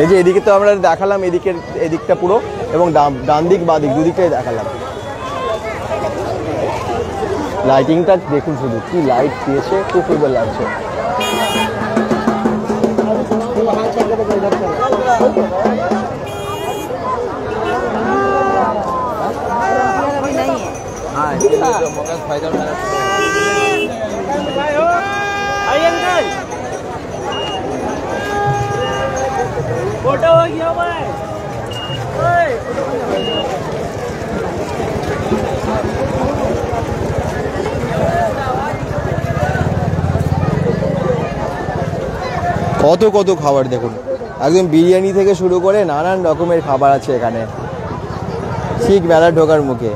এই যে এদিকে তো আমরা দেখালাম, এদিকটা পুরো, এবং ডান দিক বা দিক দুদিকটাই দেখালাম। লাইটিংটা দেখুন, শুধু কি লাইট দিয়েছে, খুব সুন্দর লাগছে। फोटो हो गया भाई। কত কত খাবার দেখুন, একদম বিরিয়ানি থেকে শুরু করে নানান রকমের খাবার আছে এখানে। ঠিক মেলা ঢোকার মুখে।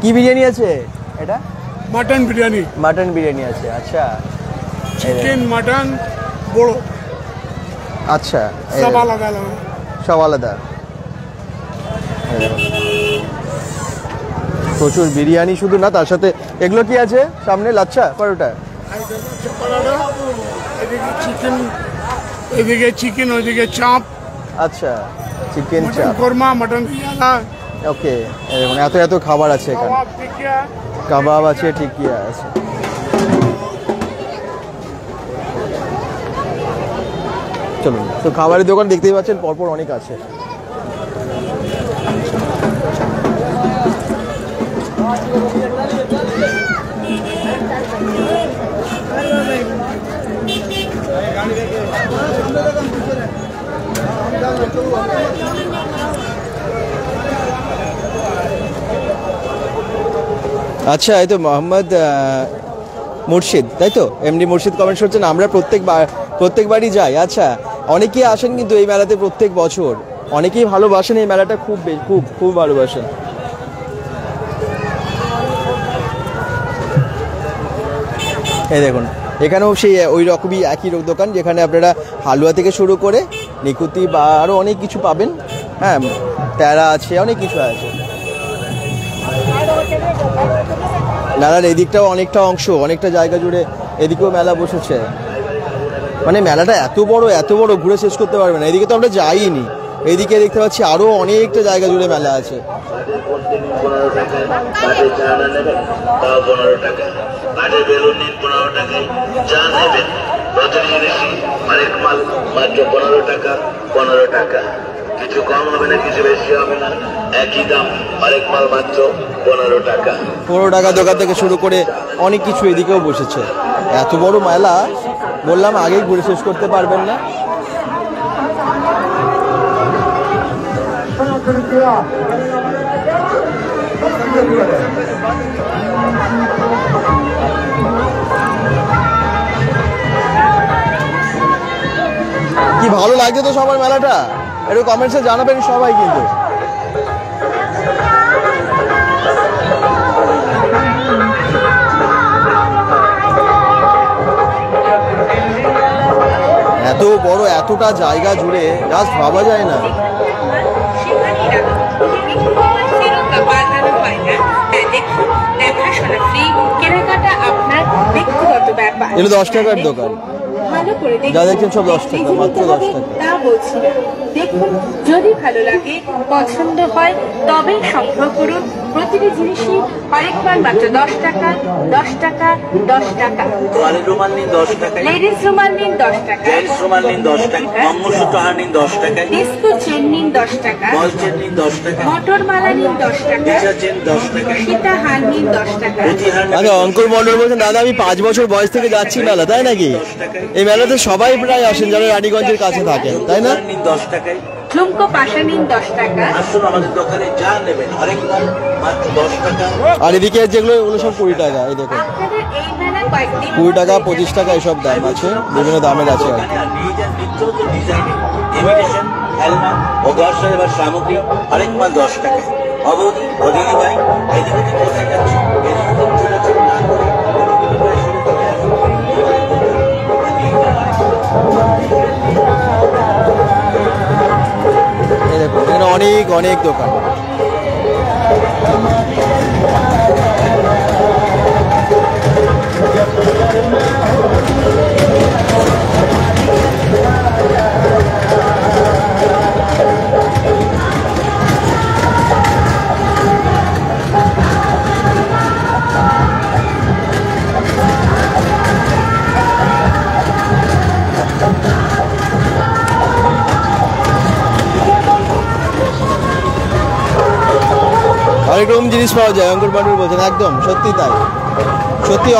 কি বিরিয়ানি আছে এটা? মাটন বিরিয়ানি। মাটন বিরিয়ানি আছে, আচ্ছা। চিকেন মাটন বড়, আচ্ছা সব আলাদা আলাদা, সব আলাদা। প্রচুর বিরিয়ানি শুধু না, তার সাথে এগুলো কি আছে সামনে? লাচ্ছা পরোটা, এদিকে চিকেন ওইদিকে চাপ। আচ্ছা, চিকেন চাপ, কোরমা, মটন টিক্কা। ওকে, এত এত খাবার আছে এখানে। কাবাব আছে, টিকিয়া আছে। চলুন, তো খাবারের দোকান দেখতেই পাচ্ছেন পরপর অনেক আছে। আচ্ছা, এই তো মোহাম্মদ মুর্শিদ, তাই তো? এমডি মুর্শিদ কমেন্ট করছেন, আমরা প্রত্যেকবারই যাই। আচ্ছা, অনেকেই আসেন কিন্তু এই মেলাতে প্রত্যেক বছর, অনেকেই ভালোবাসেন এই মেলাটা, খুব খুব খুব ভালোবাসেন। এই দেখুন, এখানেও সেই ওই রকমই একই দোকান, যেখানে আপনারা হালুয়া থেকে শুরু করে নিকুতি বা আরও অনেক কিছু পাবেন। হ্যাঁ, প্যারা আছে, অনেক কিছু আছে। মেলার এদিকটাও অনেকটা অংশ, অনেকটা জায়গা জুড়ে এদিকেও মেলা বসেছে। মানে মেলাটা এত বড় ঘুরে শেষ করতে পারবে না। এদিকে তো আমরা যাইনি, এইদিকে দেখতে পাচ্ছি আরো অনেকটা জায়গা জুড়ে মেলা আছে। কিছু কম হবে না, কিছু বেশি হবে না, একই দাম, আরেক মাল মাত্র 15 টাকা। 15 টাকা দোকান থেকে শুরু করে অনেক কিছু এদিকেও বসেছে। এত বড় মেলা, বললাম আগেই ঘুরে শেষ করতে পারবেন না। কি ভালো লাগছে তো সবার মেলাটা, একটু কমেন্টসে জানাবেন সবাই কিন্তু। এত বড়, এতটা জায়গা জুড়ে জাস্ট ভাবা যায় না। কেনাকাটা আপনার এগুলো 10 টাকার দোকান, যা দেখছেন সব 10 টাকা, মাত্র 10 টাকা। তা বলছি দেখুন, যদি ভালো লাগে পছন্দ হয় তবেই সংগ্রহ করুন। প্রতিটি জিনিসই আরেকবার মাত্র 10 টাকা, 10 টাকা, 10 টাকা। তোয়ালের রুমাল নিন 10 টাকায়, লেডিস রুমাল নিন 10 টাকা, জেন্টস রুমাল নিন 10 টাকা, মঙ্গলসূত্র হার নিন 10 টাকায়, ডিস্কো চেন নিন 10 টাকা, বল চেন নিন 10 টাকা, মটর মালা নিন 10 টাকা, ডিজা চেন 10 টাকা, সীতা হার নিন 10 টাকা। আচ্ছা, অঙ্কুর মন্ডল বলছেন দাদা আমি 5 বছর বয়স থেকে যাচ্ছি মেলা, তাই নাকি? এই মেলাতে সবাই প্রায় আসেন যারা রানীগঞ্জের কাছে থাকেন, তাই না? 10 টাকায়, ঝুমকো পাশা নিন 10 টাকা। আসুন আমাদের দোকানে যা নেবেন আরেকবার মাত্র 10 টাকা। আর এদিকে যেগুলো ওগুলো সব 20 টাকা, এই দেখুন আপনাদের এই মেলা কয়েকদিন 20 টাকা 25 টাকা এসব দাম আছে, বিভিন্ন দামের আছে আর কি। ইমিটেশন হেলমেট ও ঘর সাজাবার সামগ্রী আরেকবার 10 টাকা। অবধি অদিনী ভাই এদিকে কোথায় যাচ্ছে, এদিকে ছোটাছুটি না করে এই দেখুন এখানে অনেক অনেক দোকান। অনেক রকম জিনিস পাওয়া যায়, অঙ্কুর মন্ডল বলছেন, একদম সত্যি তাই, সত্যি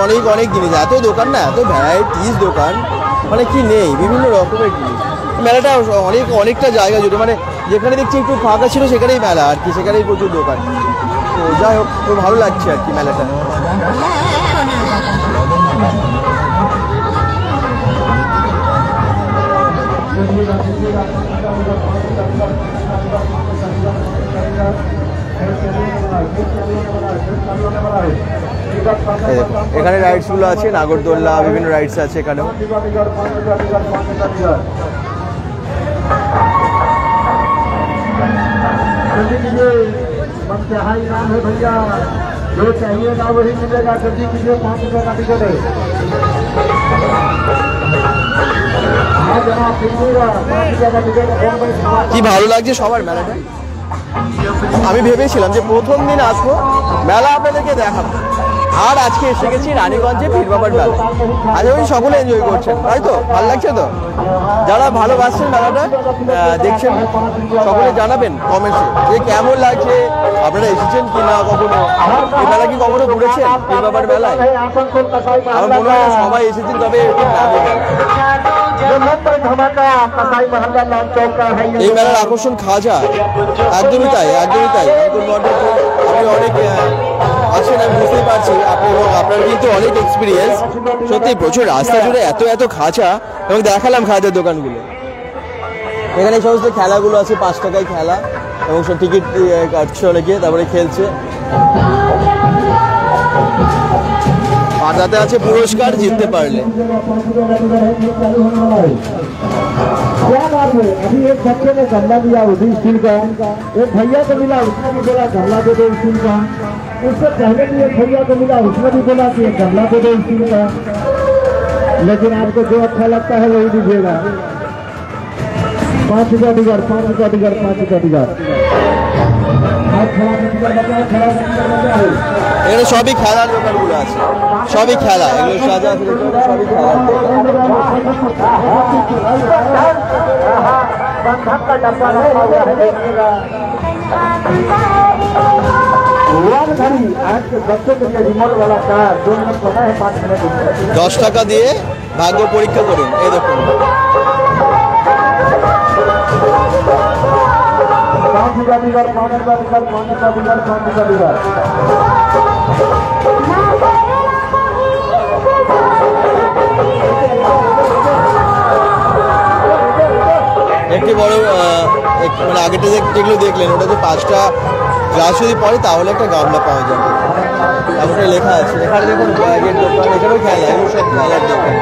অনেক অনেক জিনিস, এত দোকান না, এত ভ্যারাইটিস দোকান, মানে কি নেই, বিভিন্ন রকমের জিনিস। মেলাটা অনেকটা জায়গা জুড়ে, মানে যেখানে দেখছি একটু ফাঁকা ছিল সেখানেই মেলা আর কি, সেখানেই প্রচুর দোকান। তো যাই হোক, খুব ভালো লাগছে আর কি মেলাটা। এখানে রাইডস গুলো আছে, নাগরদোল্লা, বিভিন্ন রাইডস আছে এখানেও। কি ভালো লাগছে সবার মেলাটা। আমি ভেবেছিলাম যে প্রথম দিন আসবো, মেলা আপনাদেরকে দেখাবো, আর আজকে এসে গেছি রানীগঞ্জে পীর বাবার মেলা। আজ ওই সকলে এনজয় করছেন, তাই তো? ভালো লাগছে তো? যারা ভালোবাসছেন মেলাটা দেখছেন সকলে জানাবেন কমেন্টসে যে কেমন লাগছে, আপনারা এসেছেন কি না, কখনো এই মেলা কি কখনো ঘুরেছেন পীর বাবার মেলায়? আমার মনে হয় সবাই এসেছেন, তবে এই মেলার আকর্ষণ খাজা, একদমই তাই, একদমই তাই। আপনি অনেক আছেন, আমি বুঝতেই পারছি, আপনি এবং আপনার কিন্তু অনেক এক্সপিরিয়েন্স। সত্যি প্রচুর রাস্তা জুড়ে এত এত খাঁচা, এবং দেখালাম খাজার দোকানগুলো। এখানে এই সমস্ত খেলাগুলো আছে, 5 টাকায় খেলা, এবং সব টিকিট কাটছে অনেকে, তারপরে খেলছে। আর তাতে আছে পুরস্কার জিততে পারলে। क्या बात है, अभी एक बच्चे ने गमला दिया उसी स्टील का, एक भैया को मिला उसने भी बोला गमला दे दो स्टील का, उससे पहले भी एक भैया को मिला उसने भी बोला कि एक गमला दे दो स्टील का। लेकिन आपको जो अच्छा लगता है वही दीजिएगा। 5 रुपया टिकट, 5 रुपया टिकट, 5 रुपया टिकट। এখানে সবই খেলার দোকানগুলো আছে, সবই খেলা, এগুলো সাজা আছে, সবই খেলা। দশ টাকা দিয়ে ভাগ্য পরীক্ষা করুন, এই দেখুন। একটি বড় মানে আগেটা যেগুলো দেখলেন, ওটা যে 5টা গ্লাস যদি পড়ে তাহলে একটা গামলা পাওয়া যাবে। তারপরে লেখা আছে, এখানে দেখুন ব্যাগের দোকান, এখানেও খেলা, এগুলো সব খেলার দোকান।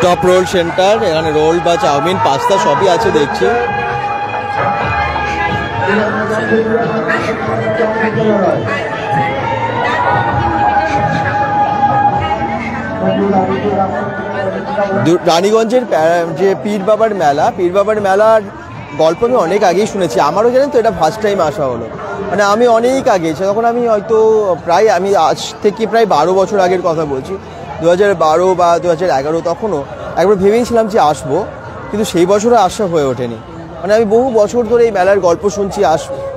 টপ রোল সেন্টার, এখানে রোল বা চাউমিন পাস্তা সবই আছে দেখছি। রানীগঞ্জের যে পীর বাবার মেলার গল্প আমি অনেক আগেই শুনেছি, আমারও জানেন তো এটা ফার্স্ট টাইম আসা হলো। মানে আমি অনেক আগে, তখন আমি হয়তো আমি আজ থেকে প্রায় 12 বছর আগের কথা বলছি, 2012 বা 2011, তখনও একবার ভেবেছিলাম যে আসবো, কিন্তু সেই বছরও আসা হয়ে ওঠেনি। মানে আমি বহু বছর ধরে এই মেলার গল্প শুনছি,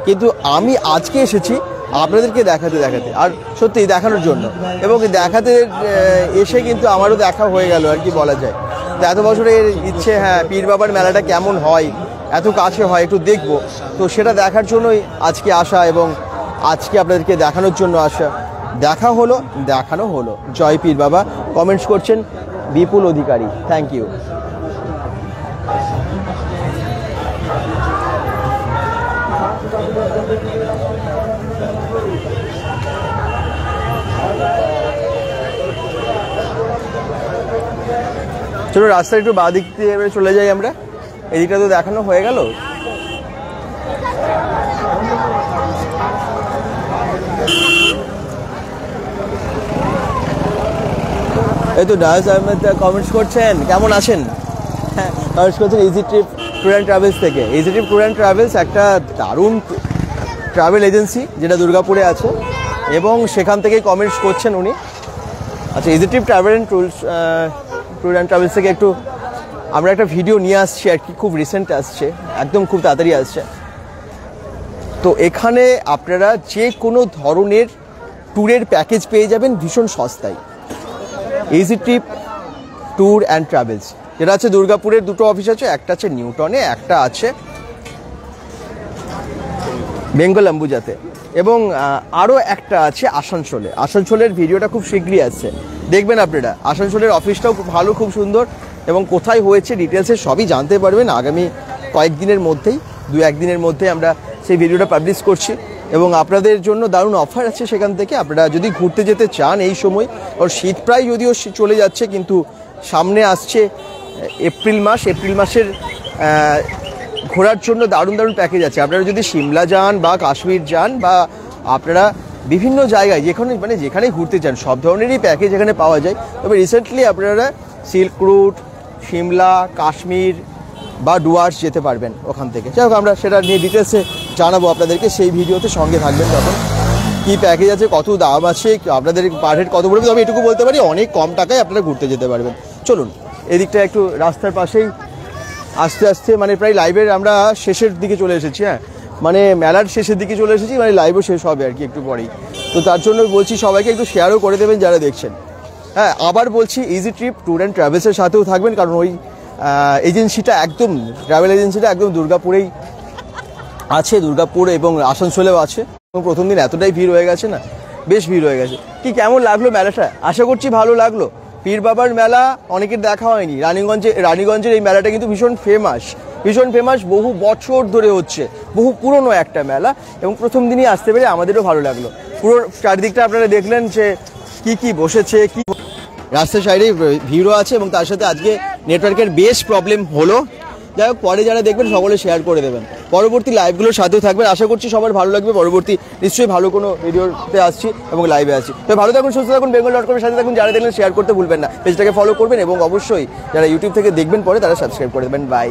কিন্তু আমি আজকে এসেছি আপনাদেরকে দেখাতে আর সত্যি দেখানোর জন্য, এবং দেখাতে এসে কিন্তু আমারও দেখা হয়ে গেল আর কি বলা যায়। তো এত বছরের ইচ্ছে, হ্যাঁ পীর বাবার মেলাটা কেমন হয়, এত কাছে হয়, একটু দেখবো, তো সেটা দেখার জন্যই আজকে আসা এবং আজকে আপনাদেরকে দেখানোর জন্য আসা। দেখানো হলো। জয় পীর বাবা। কমেন্টস করছেন বিপুল অধিকারী, থ্যাংক ইউ। চলো রাস্তায় একটু বাঁ দিক দিয়ে এবারে চলে যাই আমরা, এদিকটা তো দেখানো হয়ে গেল। এই তো ডায়াস আহমেদ কমেন্টস করছেন, কেমন আছেন? হ্যাঁ, কমেন্টস করছেন easy trip tour and travels থেকে। Easy trip tour and travels একটা দারুণ ট্রাভেল এজেন্সি যেটা দুর্গাপুরে আছে, এবং সেখান থেকেই কমেন্টস করছেন উনি। আচ্ছা, easy trip travel and tour and travels থেকে আমরা একটা ভিডিও নিয়ে আসছি আর কি, খুব রিসেন্ট আসছে, একদম খুব তাড়াতাড়ি আসছে। তো এখানে আপনারা যে কোনো ধরনের ট্যুরের প্যাকেজ পেয়ে যাবেন ভীষণ সস্তায়। Easy trip tour and travels, যেটা আছে দুর্গাপুরের দুটো অফিস আছে, একটা আছে নিউটনে, একটা আছে বেঙ্গল অম্বুজাতে, এবং আরও একটা আছে আসানসোলে। আসানসোলের ভিডিওটা খুব শীঘ্রই আসছে, দেখবেন আপনারা। আসানসোলের অফিসটাও খুব ভালো, খুব সুন্দর, এবং কোথায় হয়েছে ডিটেলসে সবই জানতে পারবেন আগামী কয়েকদিনের মধ্যেই, 2-1 দিনের মধ্যে আমরা সেই ভিডিওটা পাবলিশ করছি, এবং আপনাদের জন্য দারুণ অফার আছে সেখান থেকে। আপনারা যদি ঘুরতে যেতে চান এই সময়, ওর শীত প্রায় যদিও চলে যাচ্ছে, কিন্তু সামনে আসছে এপ্রিল মাসের ঘোরার জন্য দারুণ প্যাকেজ আছে। আপনারা যদি সিমলা যান বা কাশ্মীর যান, বা আপনারা বিভিন্ন জায়গায় যেখানে ঘুরতে চান, সব ধরনেরই প্যাকেজ এখানে পাওয়া যায়। তবে রিসেন্টলি আপনারা সিল্ক রুট, সিমলা, কাশ্মীর বা ডুয়ার্স যেতে পারবেন ওখান থেকে। যাই হোক, আমরা সেটা নিয়ে ডিটেলসে জানাবো আপনাদেরকে, সেই ভিডিওতে সঙ্গে থাকবেন তখন। কী প্যাকেজ আছে, কত দাম আছে, আপনাদের পার হেড কত পড়বে, আমি এটুকু বলতে পারি অনেক কম টাকায় আপনারা ঘুরতে যেতে পারবেন। চলুন, এদিকটা একটু রাস্তার পাশেই আস্তে আস্তে, মানে প্রায় লাইভের আমরা শেষের দিকে চলে এসেছি। হ্যাঁ, মানে মেলার শেষের দিকে চলে এসেছি, মানে লাইভও শেষ হবে আর কি একটু পরেই। তো তার জন্য বলছি সবাইকে একটু শেয়ারও করে দেবেন যারা দেখছেন। হ্যাঁ, আবার বলছি ইজি ট্রিপ ট্যুর অ্যান্ড ট্রাভেলসের সাথেও থাকবেন, কারণ ওই এজেন্সিটা একদম, ট্রাভেল এজেন্সিটা একদম দুর্গাপুরেই আছে, দুর্গাপুর এবং আসানসোলেও আছে। এবং প্রথম দিন এতটাই ভিড় হয়ে গেছে না, বেশ ভিড় হয়ে গেছে। কি কেমন লাগলো মেলাটা? আশা করছি ভালো লাগলো। পীর বাবার মেলা অনেকের দেখা হয়নি। রানীগঞ্জের এই মেলাটা কিন্তু ভীষণ ফেমাস, বহু বছর ধরে হচ্ছে, বহু পুরনো একটা মেলা, এবং প্রথম দিনই আসতে পেরে আমাদেরও ভালো লাগলো। পুরো চারিদিকটা আপনারা দেখলেন যে কি বসেছে, কি রাস্তার সাইডে ভিড়ও আছে, এবং তার সাথে আজকে নেটওয়ার্কের বেশ প্রবলেম হলো। যাই হোক, পরে যারা দেখবেন সকলে শেয়ার করে দেবেন, পরবর্তী লাইভগুলোর সাথেও থাকবেন। আশা করছি সবার ভালো লাগবে। পরবর্তী নিশ্চয়ই ভালো কোনো ভিডিওতে আসছি এবং লাইভে আসছি। তো ভালো থাকুন, সুস্থ থাকুন, bengal.com-এর সাথে থাকুন। যারা দেখলেন শেয়ার করতে ভুলবেন না, পেজটাকে ফলো করবেন, এবং অবশ্যই যারা ইউটিউব থেকে দেখবেন পরে তারা সাবস্ক্রাইব করে দেবেন। বাই।